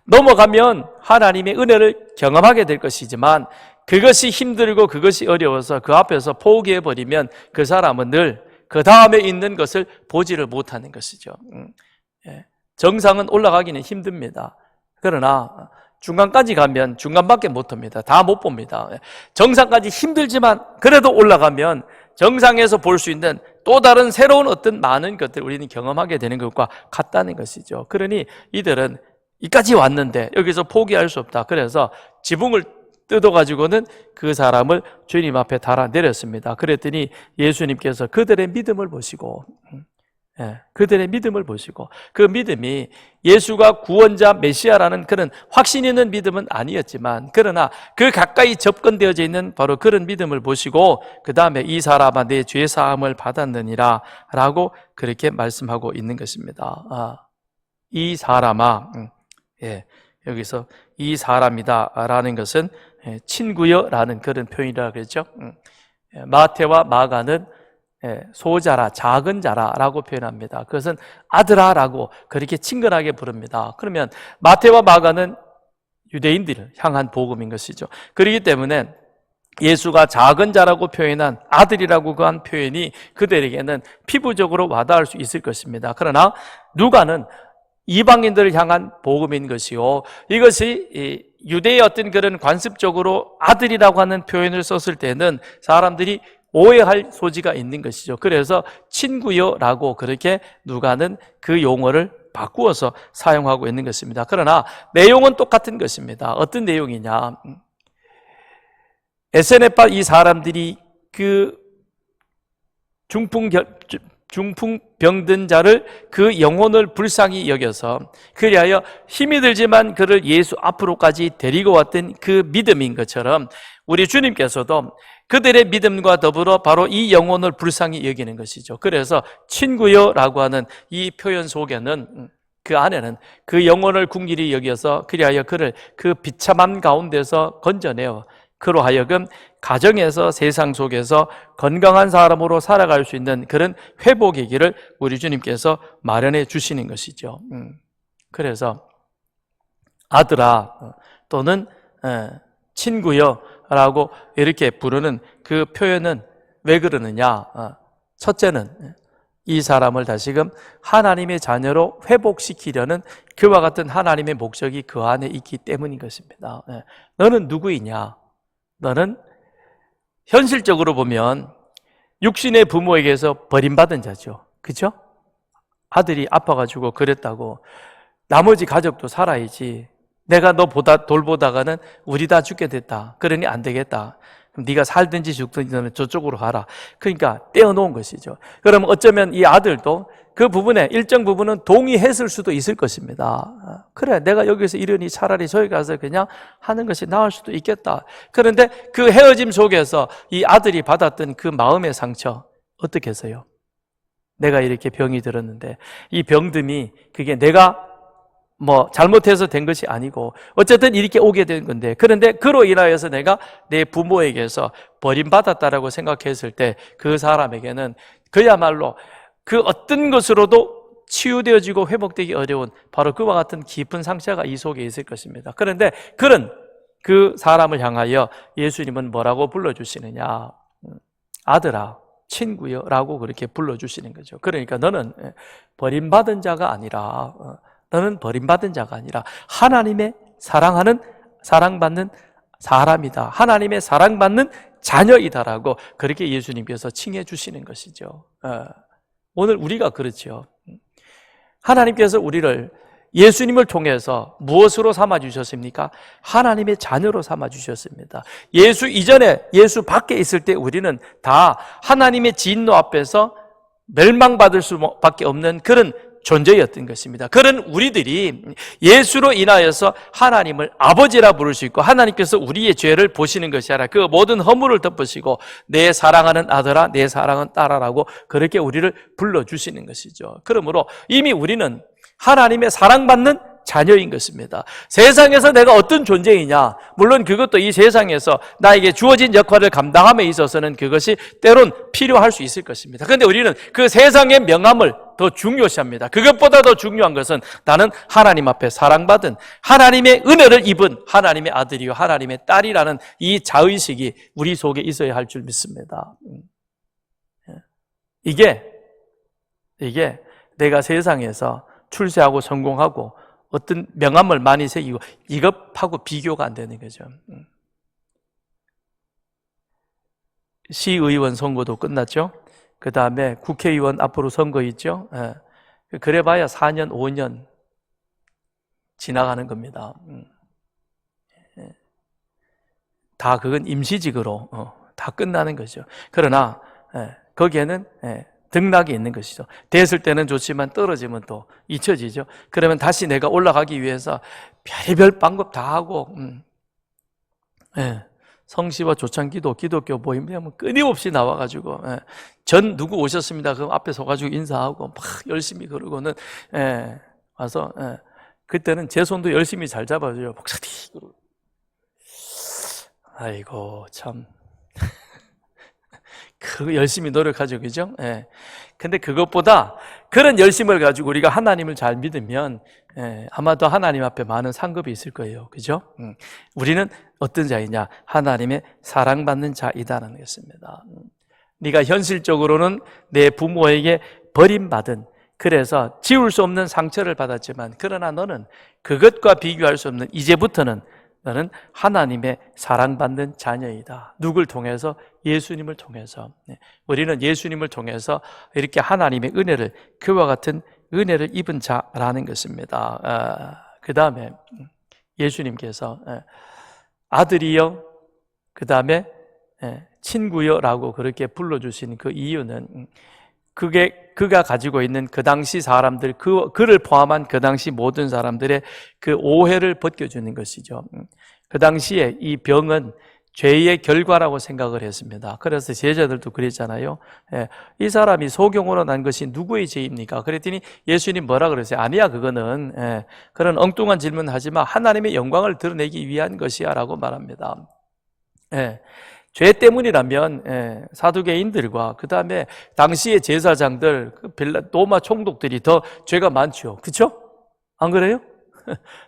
넘어가면 하나님의 은혜를 경험하게 될 것이지만 그것이 힘들고 그것이 어려워서 그 앞에서 포기해버리면 그 사람은 늘 그 다음에 있는 것을 보지를 못하는 것이죠. 정상은 올라가기는 힘듭니다. 그러나 중간까지 가면 중간밖에 못 옵니다. 다 못 봅니다. 정상까지 힘들지만 그래도 올라가면 정상에서 볼 수 있는 또 다른 새로운 어떤 많은 것들을 우리는 경험하게 되는 것과 같다는 것이죠. 그러니 이들은 이까지 왔는데 여기서 포기할 수 없다. 그래서 지붕을 뜯어가지고는 그 사람을 주님 앞에 달아내렸습니다. 그랬더니 예수님께서 그들의 믿음을 보시고, 그들의 믿음을 보시고, 그 믿음이 예수가 구원자 메시아라는 그런 확신 있는 믿음은 아니었지만, 그러나 그 가까이 접근되어져 있는 바로 그런 믿음을 보시고 그 다음에 이 사람아 내 죄 사함을 받았느니라 라고 그렇게 말씀하고 있는 것입니다. 이 사람아, 여기서 이 사람이다 라는 것은 친구여 라는 그런 표현이라고 그랬죠. 마태와 마가는 소자라, 작은 자라 라고 표현합니다. 그것은 아들아 라고 그렇게 친근하게 부릅니다. 그러면 마태와 마가는 유대인들을 향한 복음인 것이죠. 그렇기 때문에 예수가 작은 자라고 표현한 아들이라고 한 표현이 그들에게는 피부적으로 와닿을 수 있을 것입니다. 그러나 누가는 이방인들을 향한 복음인 것이요, 이것이 유대의 어떤 그런 관습적으로 아들이라고 하는 표현을 썼을 때는 사람들이 오해할 소지가 있는 것이죠. 그래서 친구여라고 그렇게 누가는 그 용어를 바꾸어서 사용하고 있는 것입니다. 그러나 내용은 똑같은 것입니다. 어떤 내용이냐, 에세네파 이 사람들이 그 중풍병든 자를 그 영혼을 불쌍히 여겨서 그리하여 힘이 들지만 그를 예수 앞으로까지 데리고 왔던 그 믿음인 것처럼 우리 주님께서도 그들의 믿음과 더불어 바로 이 영혼을 불쌍히 여기는 것이죠. 그래서 친구여라고 하는 이 표현 속에는 그 아내는 그 영혼을 궁길이 여겨서 그리하여 그를 그 비참한 가운데서 건져내어 그로 하여금 가정에서 세상 속에서 건강한 사람으로 살아갈 수 있는 그런 회복의 길을 우리 주님께서 마련해 주시는 것이죠. 그래서 아들아 또는 친구여 라고 이렇게 부르는 그 표현은 왜 그러느냐? 첫째는 이 사람을 다시금 하나님의 자녀로 회복시키려는 그와 같은 하나님의 목적이 그 안에 있기 때문인 것입니다. 너는 누구이냐? 너는 현실적으로 보면 육신의 부모에게서 버림받은 자죠. 그렇죠? 아들이 아파가지고 그랬다고 나머지 가족도 살아야지. 내가 너 돌보다가는 우리 다 죽게 됐다. 그러니 안 되겠다. 그럼 네가 살든지 죽든지 너는 저쪽으로 가라. 그러니까 떼어놓은 것이죠. 그럼 어쩌면 이 아들도 그 부분에 일정 부분은 동의했을 수도 있을 것입니다. 그래, 내가 여기서 이러니 차라리 저기 가서 그냥 하는 것이 나을 수도 있겠다. 그런데 그 헤어짐 속에서 이 아들이 받았던 그 마음의 상처 어떻게 해서요? 내가 이렇게 병이 들었는데 이 병듦이 그게 내가 잘못해서 된 것이 아니고 어쨌든 이렇게 오게 된 건데, 그런데 그로 인하여서 내가 내 부모에게서 버림받았다라고 생각했을 때 그 사람에게는 그야말로 그 어떤 것으로도 치유되어지고 회복되기 어려운 바로 그와 같은 깊은 상처가 이 속에 있을 것입니다. 그런데 그런 그 사람을 향하여 예수님은 뭐라고 불러주시느냐? 아들아, 친구여 라고 그렇게 불러주시는 거죠. 그러니까 너는 버림받은 자가 아니라 너는 버림받은 자가 아니라 하나님의 사랑받는 사람이다. 하나님의 사랑받는 자녀이다라고 그렇게 예수님께서 칭해 주시는 것이죠. 오늘 우리가 그렇죠. 하나님께서 우리를 예수님을 통해서 무엇으로 삼아주셨습니까? 하나님의 자녀로 삼아주셨습니다. 예수 이전에, 예수 밖에 있을 때 우리는 다 하나님의 진노 앞에서 멸망받을 수밖에 없는 그런 존재였던 것입니다. 그런 우리들이 예수로 인하여서 하나님을 아버지라 부를 수 있고 하나님께서 우리의 죄를 보시는 것이 아니라 그 모든 허물을 덮으시고 내 사랑하는 아들아, 내 사랑하는 딸아라고 그렇게 우리를 불러주시는 것이죠. 그러므로 이미 우리는 하나님의 사랑받는 자녀인 것입니다. 세상에서 내가 어떤 존재이냐, 물론 그것도 이 세상에서 나에게 주어진 역할을 감당함에 있어서는 그것이 때론 필요할 수 있을 것입니다. 그런데 우리는 그 세상의 명함을 더 중요시합니다. 그것보다 더 중요한 것은 나는 하나님 앞에 사랑받은 하나님의 은혜를 입은 하나님의 아들이요 하나님의 딸이라는 이 자의식이 우리 속에 있어야 할 줄 믿습니다. 이게 내가 세상에서 출세하고 성공하고 어떤 명함을 많이 새기고 이것하고 비교가 안 되는 거죠. 시의원 선거도 끝났죠. 그 다음에 국회의원 앞으로 선거 있죠. 그래봐야 4년, 5년 지나가는 겁니다. 다 그건 임시직으로 다 끝나는 거죠. 그러나 거기에는 등락이 있는 것이죠. 됐을 때는 좋지만 떨어지면 또 잊혀지죠. 그러면 다시 내가 올라가기 위해서 별의별 방법 다 하고 성시와 조창기도 기독교 모임하면 끊임없이 나와가지고 전 누구 오셨습니다. 그럼 앞에 서가지고 인사하고 막 열심히 그러고는 와서 그때는 제 손도 열심히 잘 잡아줘요. 목사님. 아이고 참. 그 열심히 노력하죠, 그죠? 근데 그것보다 그런 열심을 가지고 우리가 하나님을 잘 믿으면 아마도 하나님 앞에 많은 상급이 있을 거예요, 그죠? 우리는 어떤 자이냐? 하나님의 사랑받는 자이다라는 것입니다. 네가 현실적으로는 내 부모에게 버림받은, 그래서 지울 수 없는 상처를 받았지만, 그러나 너는 그것과 비교할 수 없는, 이제부터는 너는 하나님의 사랑받는 자녀이다. 누굴 통해서? 예수님을 통해서. 우리는 예수님을 통해서 이렇게 하나님의 은혜를, 그와 같은 은혜를 입은 자라는 것입니다. 그 다음에 예수님께서 아들이여, 그 다음에 친구여라고 그렇게 불러주신 그 이유는 그가 가지고 있는 그 당시 사람들, 그를 포함한 그 당시 모든 사람들의 그 오해를 벗겨주는 것이죠. 그 당시에 이 병은 죄의 결과라고 생각을 했습니다. 그래서 제자들도 그랬잖아요. 이 사람이 소경으로 난 것이 누구의 죄입니까? 그랬더니 예수님 뭐라 그러세요? 아니야, 그거는 그런 엉뚱한 질문하지만 하나님의 영광을 드러내기 위한 것이야 라고 말합니다. 죄 때문이라면 사두개인들과 그 다음에 당시의 제사장들, 로마 총독들이 더 죄가 많죠. 그렇죠? 안 그래요?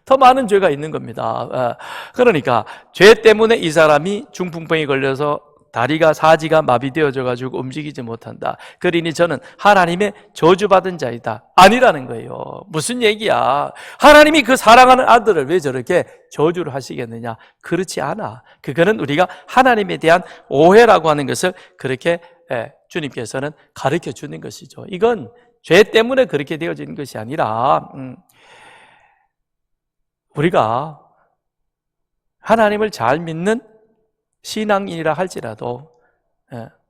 더 많은 죄가 있는 겁니다. 그러니까 죄 때문에 이 사람이 중풍병에 걸려서 다리가 사지가 마비되어져 가지고 움직이지 못한다. 그러니 저는 하나님의 저주받은 자이다. 아니라는 거예요. 무슨 얘기야? 하나님이 그 사랑하는 아들을 왜 저렇게 저주를 하시겠느냐? 그렇지 않아. 그거는 우리가 하나님에 대한 오해라고 하는 것을 그렇게 주님께서는 가르쳐 주는 것이죠. 이건 죄 때문에 그렇게 되어지는 것이 아니라 우리가 하나님을 잘 믿는 신앙인이라 할지라도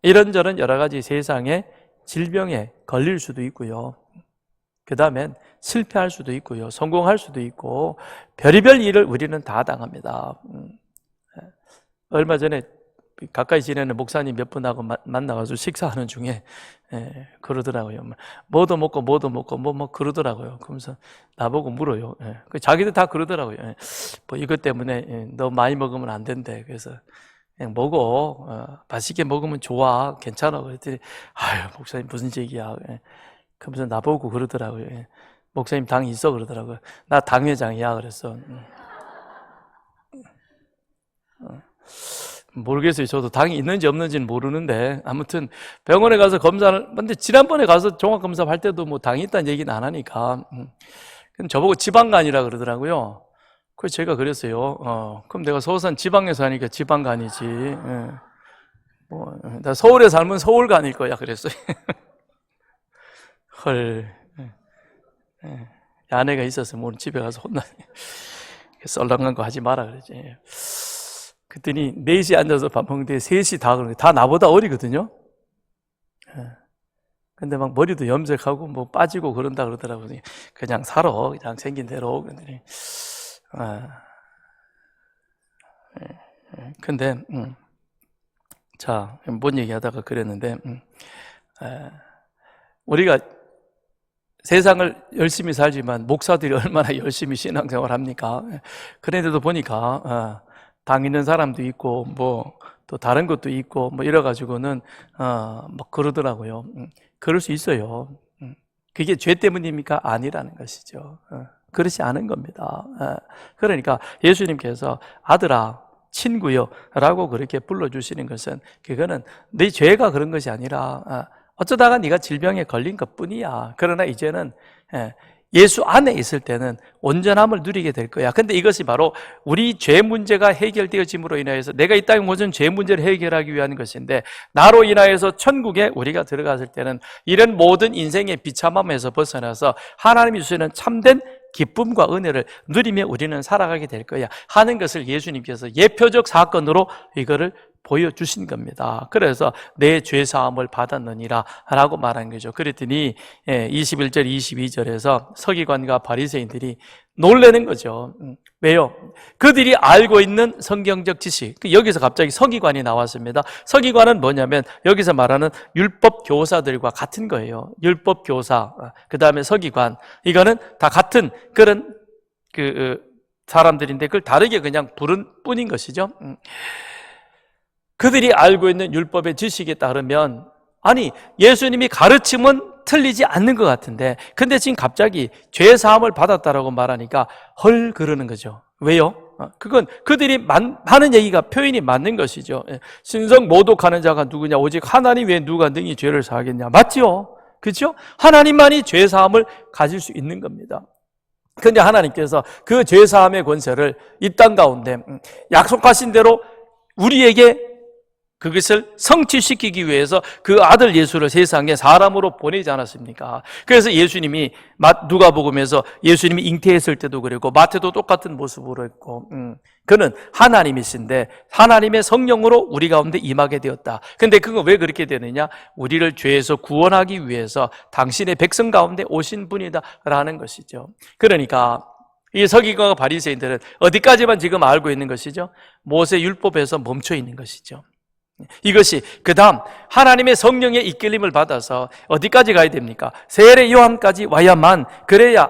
이런저런 여러 가지 세상의 질병에 걸릴 수도 있고요. 그 다음엔 실패할 수도 있고요. 성공할 수도 있고 별의별 일을 우리는 다 당합니다. 얼마 전에 가까이 지내는 목사님 몇 분하고 만나가지고 식사하는 중에 그러더라고요. 뭐도 먹고 뭐 그러더라고요. 그러면서 나보고 물어요. 자기도 다 그러더라고요. 뭐 이것 때문에 너 많이 먹으면 안 된대. 그래서 그냥 먹어. 맛있게 먹으면 좋아. 괜찮아. 그랬더니 아유 목사님 무슨 얘기야. 그러면서 나보고 그러더라고요. 목사님 당이 있어 그러더라고요. 나 당회장이야 그랬어. 모르겠어요. 저도 당이 있는지 없는지는 모르는데 아무튼 병원에 가서 검사를 근데 지난번에 가서 종합검사 할 때도 뭐 당이 있다는 얘기는 안 하니까 그럼 저보고 지방간이라 그러더라고요. 그래서 제가 그랬어요. 그럼 내가 서울산 지방에서 하니까 지방간이지. 나 서울에 살면 서울간일 거야 그랬어요. 헐. 아내가 있었으면 오늘 집에 가서 혼나네. 썰렁한 거 하지 마라 그러지. 그랬더니 4시에 앉아서 밥 먹는데 3시 다 그러는데 다 나보다 어리거든요. 근데 막 머리도 염색하고 뭐 빠지고 그런다 그러더라고요. 그냥 살아. 그냥 생긴 대로. 그랬더니 근데 자, 뭔 얘기하다가 그랬는데 우리가 세상을 열심히 살지만 목사들이 얼마나 열심히 신앙생활 합니까? 그런데도 보니까 당 있는 사람도 있고 뭐 또 다른 것도 있고 뭐 이래 가지고는 뭐 그러더라고요. 그럴 수 있어요. 그게 죄 때문입니까? 아니라는 것이죠. 그렇지 않은 겁니다. 그러니까 예수님께서 아들아, 친구요 라고 그렇게 불러주시는 것은 그거는 네 죄가 그런 것이 아니라 어쩌다가 네가 질병에 걸린 것뿐이야. 그러나 이제는 예수 안에 있을 때는 온전함을 누리게 될 거야. 근데 이것이 바로 우리 죄 문제가 해결되어짐으로 인하여서 내가 이 땅에 모든 죄 문제를 해결하기 위한 것인데 나로 인하여서 천국에 우리가 들어갔을 때는 이런 모든 인생의 비참함에서 벗어나서 하나님이 주시는 참된 기쁨과 은혜를 누리며 우리는 살아가게 될 거야 하는 것을 예수님께서 예표적 사건으로 이거를 보여주신 겁니다. 그래서 내 죄사함을 받았느니라 라고 말한 거죠. 그랬더니 21절 22절에서 서기관과 바리새인들이 놀라는 거죠. 왜요? 그들이 알고 있는 성경적 지식. 여기서 갑자기 서기관이 나왔습니다. 서기관은 뭐냐면 여기서 말하는 율법 교사들과 같은 거예요. 율법 교사, 그 다음에 서기관. 이거는 다 같은 그런 사람들인데 그걸 다르게 그냥 부른 뿐인 것이죠. 그들이 알고 있는 율법의 지식에 따르면 아니 예수님이 가르침은 틀리지 않는 것 같은데 근데 지금 갑자기 죄사함을 받았다라고 말하니까 헐 그러는 거죠. 왜요? 그건 그들이 하는 얘기가 표현이 맞는 것이죠. 신성 모독하는 자가 누구냐? 오직 하나님 외에 누가 능히 죄를 사하겠냐? 맞죠? 그렇죠? 하나님만이 죄사함을 가질 수 있는 겁니다. 그런데 하나님께서 그 죄사함의 권세를 이 땅 가운데 약속하신 대로 우리에게 그것을 성취시키기 위해서 그 아들 예수를 세상에 사람으로 보내지 않았습니까? 그래서 예수님이 누가복음에서 예수님이 잉태했을 때도 그랬고 마태도 똑같은 모습으로 했고 그는 하나님이신데 하나님의 성령으로 우리 가운데 임하게 되었다. 근데 그거 왜 그렇게 되느냐? 우리를 죄에서 구원하기 위해서 당신의 백성 가운데 오신 분이다라는 것이죠. 그러니까 이 서기관과 바리새인들은 어디까지만 지금 알고 있는 것이죠? 모세 율법에서 멈춰 있는 것이죠. 이것이 그 다음 하나님의 성령의 이끌림을 받아서 어디까지 가야 됩니까? 세례 요한까지 와야만, 그래야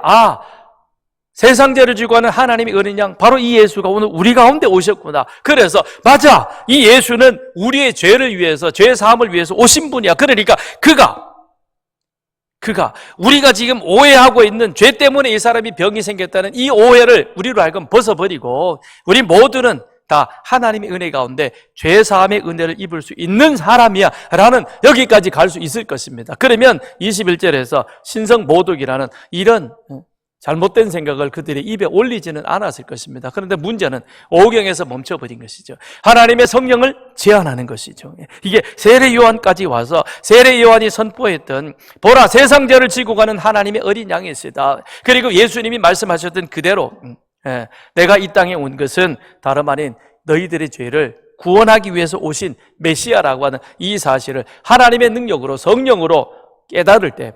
세상 죄를 지고 하는 하나님의 어린 양, 바로 이 예수가 오늘 우리 가운데 오셨구나. 그래서 맞아, 이 예수는 우리의 죄를 위해서, 죄 사함을 위해서 오신 분이야. 그러니까 그가 우리가 지금 오해하고 있는 죄 때문에 이 사람이 병이 생겼다는 이 오해를 우리로 하여금 벗어버리고, 우리 모두는 다 하나님의 은혜 가운데 죄 사함의 은혜를 입을 수 있는 사람이야 라는, 여기까지 갈 수 있을 것입니다. 그러면 21절에서 신성모독이라는 이런 잘못된 생각을 그들의 입에 올리지는 않았을 것입니다. 그런데 문제는 오경에서 멈춰버린 것이죠. 하나님의 성령을 제한하는 것이죠. 이게 세례 요한까지 와서 세례 요한이 선포했던, 보라 세상 죄를 지고 가는 하나님의 어린 양이시다. 그리고 예수님이 말씀하셨던 그대로 내가 이 땅에 온 것은 다름 아닌 너희들의 죄를 구원하기 위해서 오신 메시아라고 하는 이 사실을 하나님의 능력으로, 성령으로 깨달을 때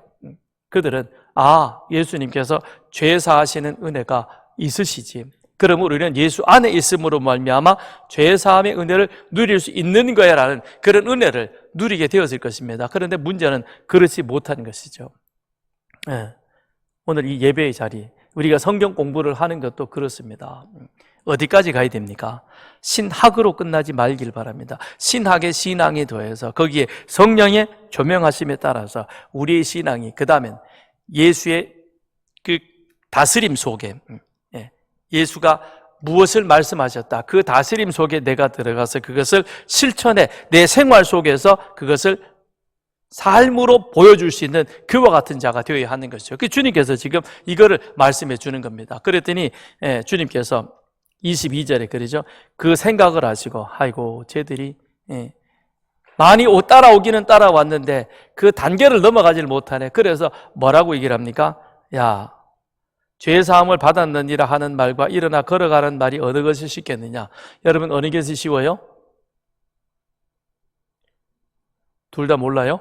그들은 예수님께서 죄 사하시는 은혜가 있으시지, 그럼 우리는 예수 안에 있음으로 말미암아 죄 사함의 은혜를 누릴 수 있는 거야 라는 그런 은혜를 누리게 되었을 것입니다. 그런데 문제는 그렇지 못한 것이죠. 오늘 이 예배의 자리, 우리가 성경 공부를 하는 것도 그렇습니다. 어디까지 가야 됩니까? 신학으로 끝나지 말길 바랍니다. 신학의 신앙에 더해서 거기에 성령의 조명하심에 따라서 우리의 신앙이, 그 다음엔 예수의 그 다스림 속에, 예수가 무엇을 말씀하셨다, 그 다스림 속에 내가 들어가서 그것을 실천해 내 생활 속에서 그것을 삶으로 보여줄 수 있는 그와 같은 자가 되어야 하는 것이죠. 그 주님께서 지금 이거를 말씀해 주는 겁니다. 그랬더니 주님께서 22절에 그러죠. 그 생각을 하시고, 아이고 쟤들이 많이 따라오기는 따라왔는데 그 단계를 넘어가질 못하네. 그래서 뭐라고 얘기를 합니까? 야, 죄사함을 받았느니라 하는 말과 일어나 걸어가는 말이 어느 것이 쉽겠느냐? 여러분, 어느 것이 쉬워요? 둘 다 몰라요?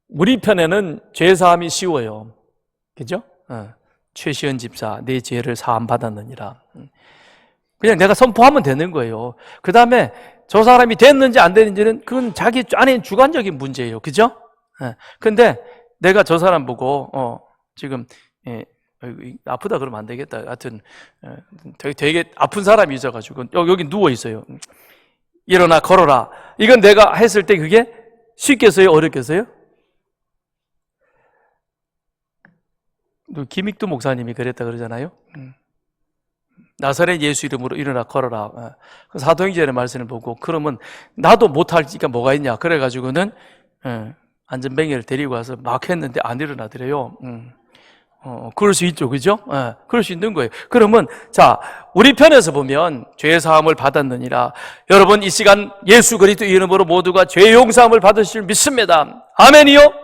우리 편에는 죄사함이 쉬워요. 그죠? 최시현 집사, 내 죄를 사함 받았느니라. 그냥 내가 선포하면 되는 거예요. 그 다음에 저 사람이 됐는지 안 됐는지는 그건 자기 안에 주관적인 문제예요. 그죠? 근데 내가 저 사람 보고 지금 아프다 그러면 안 되겠다. 하여튼 되게 아픈 사람이 있어가지고 여기 누워 있어요. 일어나 걸어라. 이건 내가 했을 때 그게 쉽겠어요? 어렵겠어요? 김익두 목사님이 그랬다 그러잖아요. 나사렛 예수 이름으로 일어나 걸어라. 사도행전의 말씀을 보고, 그러면 나도 못할지가 뭐가 있냐. 그래가지고는 안전뱅이를 데리고 와서 막 했는데 안 일어나더래요. 그럴 수 있죠. 그죠? 그럴 수 있는 거예요. 그러면 자, 우리 편에서 보면 죄 사함을 받았느니라. 여러분, 이 시간 예수 그리스도 이름으로 모두가 죄 용서함을 받으실 줄 믿습니다. 아멘이요?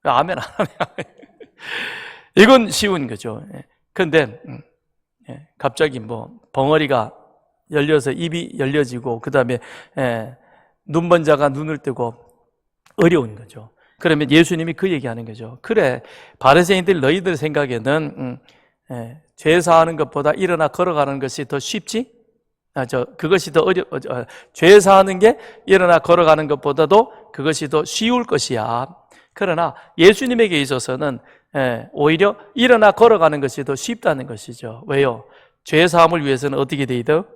아멘 안 하면 이건 쉬운 거죠. 그런데 갑자기 벙어리가 열려서 입이 열려지고, 그 다음에 눈먼 자가 눈을 뜨고 어려운 거죠. 그러면 예수님이 그 얘기하는 거죠. 그래, 바리새인들 너희들 생각에는 죄 사하는 것보다 일어나 걸어가는 것이 더 쉽지? 그것이 더 죄 사하는 게 일어나 걸어가는 것보다도 그것이 더 쉬울 것이야. 그러나 예수님에게 있어서는 오히려 일어나 걸어가는 것이 더 쉽다는 것이죠. 왜요? 죄 사함을 위해서는 어떻게 돼야 돼요?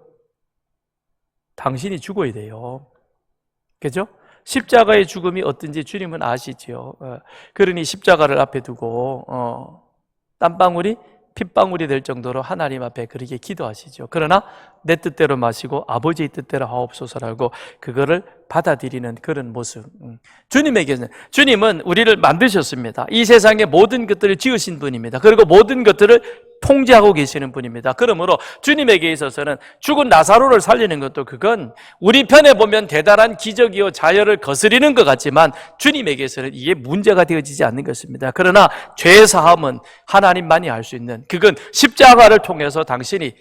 당신이 죽어야 돼요. 그죠? 십자가의 죽음이 어떤지 주님은 아시지요. 그러니 십자가를 앞에 두고 땀방울이 핏방울이 될 정도로 하나님 앞에 그렇게 기도하시죠. 그러나 내 뜻대로 마시고 아버지의 뜻대로 하옵소서라고 그거를 받아들이는 그런 모습. 주님은 우리를 만드셨습니다. 이 세상의 모든 것들을 지으신 분입니다. 그리고 모든 것들을 통제하고 계시는 분입니다. 그러므로 주님에게 있어서는 죽은 나사로를 살리는 것도 그건 우리 편에 보면 대단한 기적이요 자연을 거스리는 것 같지만 주님에게서는 이게 문제가 되어지지 않는 것입니다. 그러나 죄 사함은 하나님만이 할 수 있는, 그건 십자가를 통해서 당신이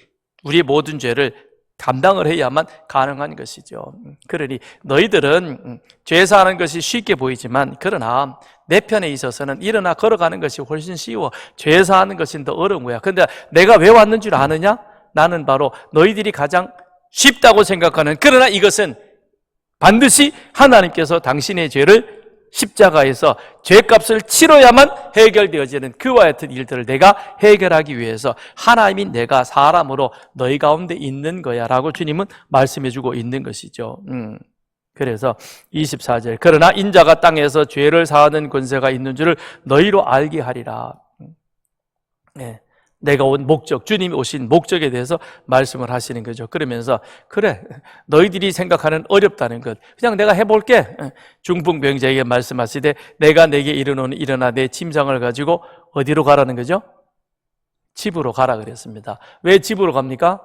우리의 모든 죄를 감당을 해야만 가능한 것이죠. 그러니 너희들은 죄 사하는 것이 쉽게 보이지만, 그러나 내 편에 있어서는 일어나 걸어가는 것이 훨씬 쉬워. 죄 사하는 것이 더 어려운 거야. 근데 내가 왜 왔는 줄 아느냐? 나는 바로 너희들이 가장 쉽다고 생각하는, 그러나 이것은 반드시 하나님께서 당신의 죄를 십자가에서 죄값을 치러야만 해결되어지는 그와 같은 일들을 내가 해결하기 위해서 하나님이 내가 사람으로 너희 가운데 있는 거야 라고 주님은 말씀해주고 있는 것이죠. 그래서 24절, 그러나 인자가 땅에서 죄를 사하는 권세가 있는 줄을 너희로 알게 하리라. 내가 온 목적, 주님이 오신 목적에 대해서 말씀을 하시는 거죠. 그러면서 그래, 너희들이 생각하는 어렵다는 것 그냥 내가 해볼게. 중풍병자에게 말씀하시되 내가 내게 이르노니 일어나 내 침상을 가지고 어디로 가라는 거죠? 집으로 가라 그랬습니다. 왜 집으로 갑니까?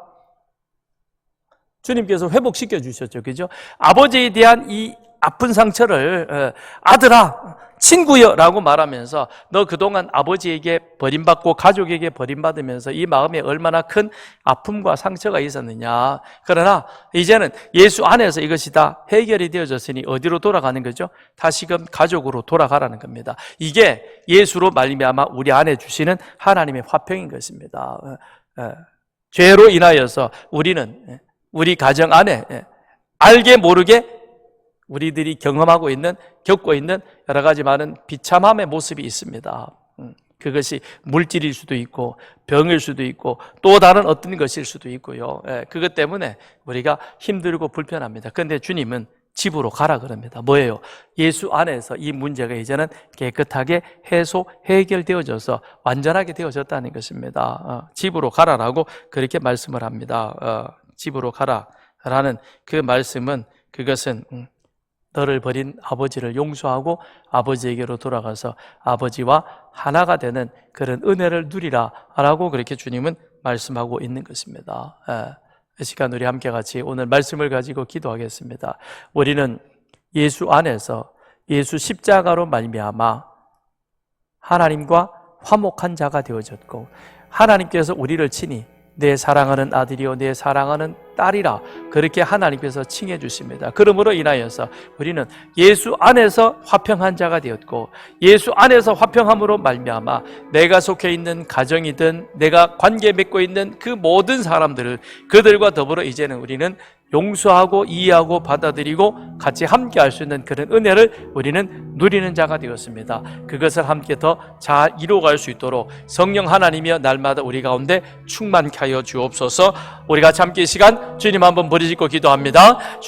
주님께서 회복시켜 주셨죠. 그죠? 아버지에 대한 이 아픈 상처를 아들아, 친구여 라고 말하면서 너 그동안 아버지에게 버림받고 가족에게 버림받으면서 이 마음에 얼마나 큰 아픔과 상처가 있었느냐. 그러나 이제는 예수 안에서 이것이 다 해결이 되어졌으니 어디로 돌아가는 거죠? 다시금 가족으로 돌아가라는 겁니다. 이게 예수로 말미암아 우리 안에 주시는 하나님의 화평인 것입니다. 죄로 인하여서 우리는 우리 가정 안에 알게 모르게 우리들이 경험하고 있는, 겪고 있는 여러 가지 많은 비참함의 모습이 있습니다. 그것이 물질일 수도 있고 병일 수도 있고 또 다른 어떤 것일 수도 있고요. 그것 때문에 우리가 힘들고 불편합니다. 그런데 주님은 집으로 가라 그럽니다. 뭐예요? 예수 안에서 이 문제가 이제는 깨끗하게 해결되어져서 완전하게 되어졌다는 것입니다. 집으로 가라라고 그렇게 말씀을 합니다. 집으로 가라라는 그 말씀은, 그것은 너를 버린 아버지를 용서하고 아버지에게로 돌아가서 아버지와 하나가 되는 그런 은혜를 누리라 라고 그렇게 주님은 말씀하고 있는 것입니다. 이 시간 우리 함께 같이 오늘 말씀을 가지고 기도하겠습니다. 우리는 예수 안에서 예수 십자가로 말미암아 하나님과 화목한 자가 되어졌고 하나님께서 우리를 친히 내 사랑하는 아들이요 내 사랑하는 딸이라 그렇게 하나님께서 칭해 주십니다. 그러므로 인하여서 우리는 예수 안에서 화평한 자가 되었고 예수 안에서 화평함으로 말미암아 내가 속해 있는 가정이든 내가 관계 맺고 있는 그 모든 사람들을 그들과 더불어 이제는 우리는 용서하고 이해하고 받아들이고 같이 함께 할 수 있는 그런 은혜를 우리는 누리는 자가 되었습니다. 그것을 함께 더 잘 이루어갈 수 있도록 성령 하나님이여 날마다 우리 가운데 충만케 하여 주옵소서. 우리 같이 함께 이 시간 주님 한번 부르짖고 기도합니다.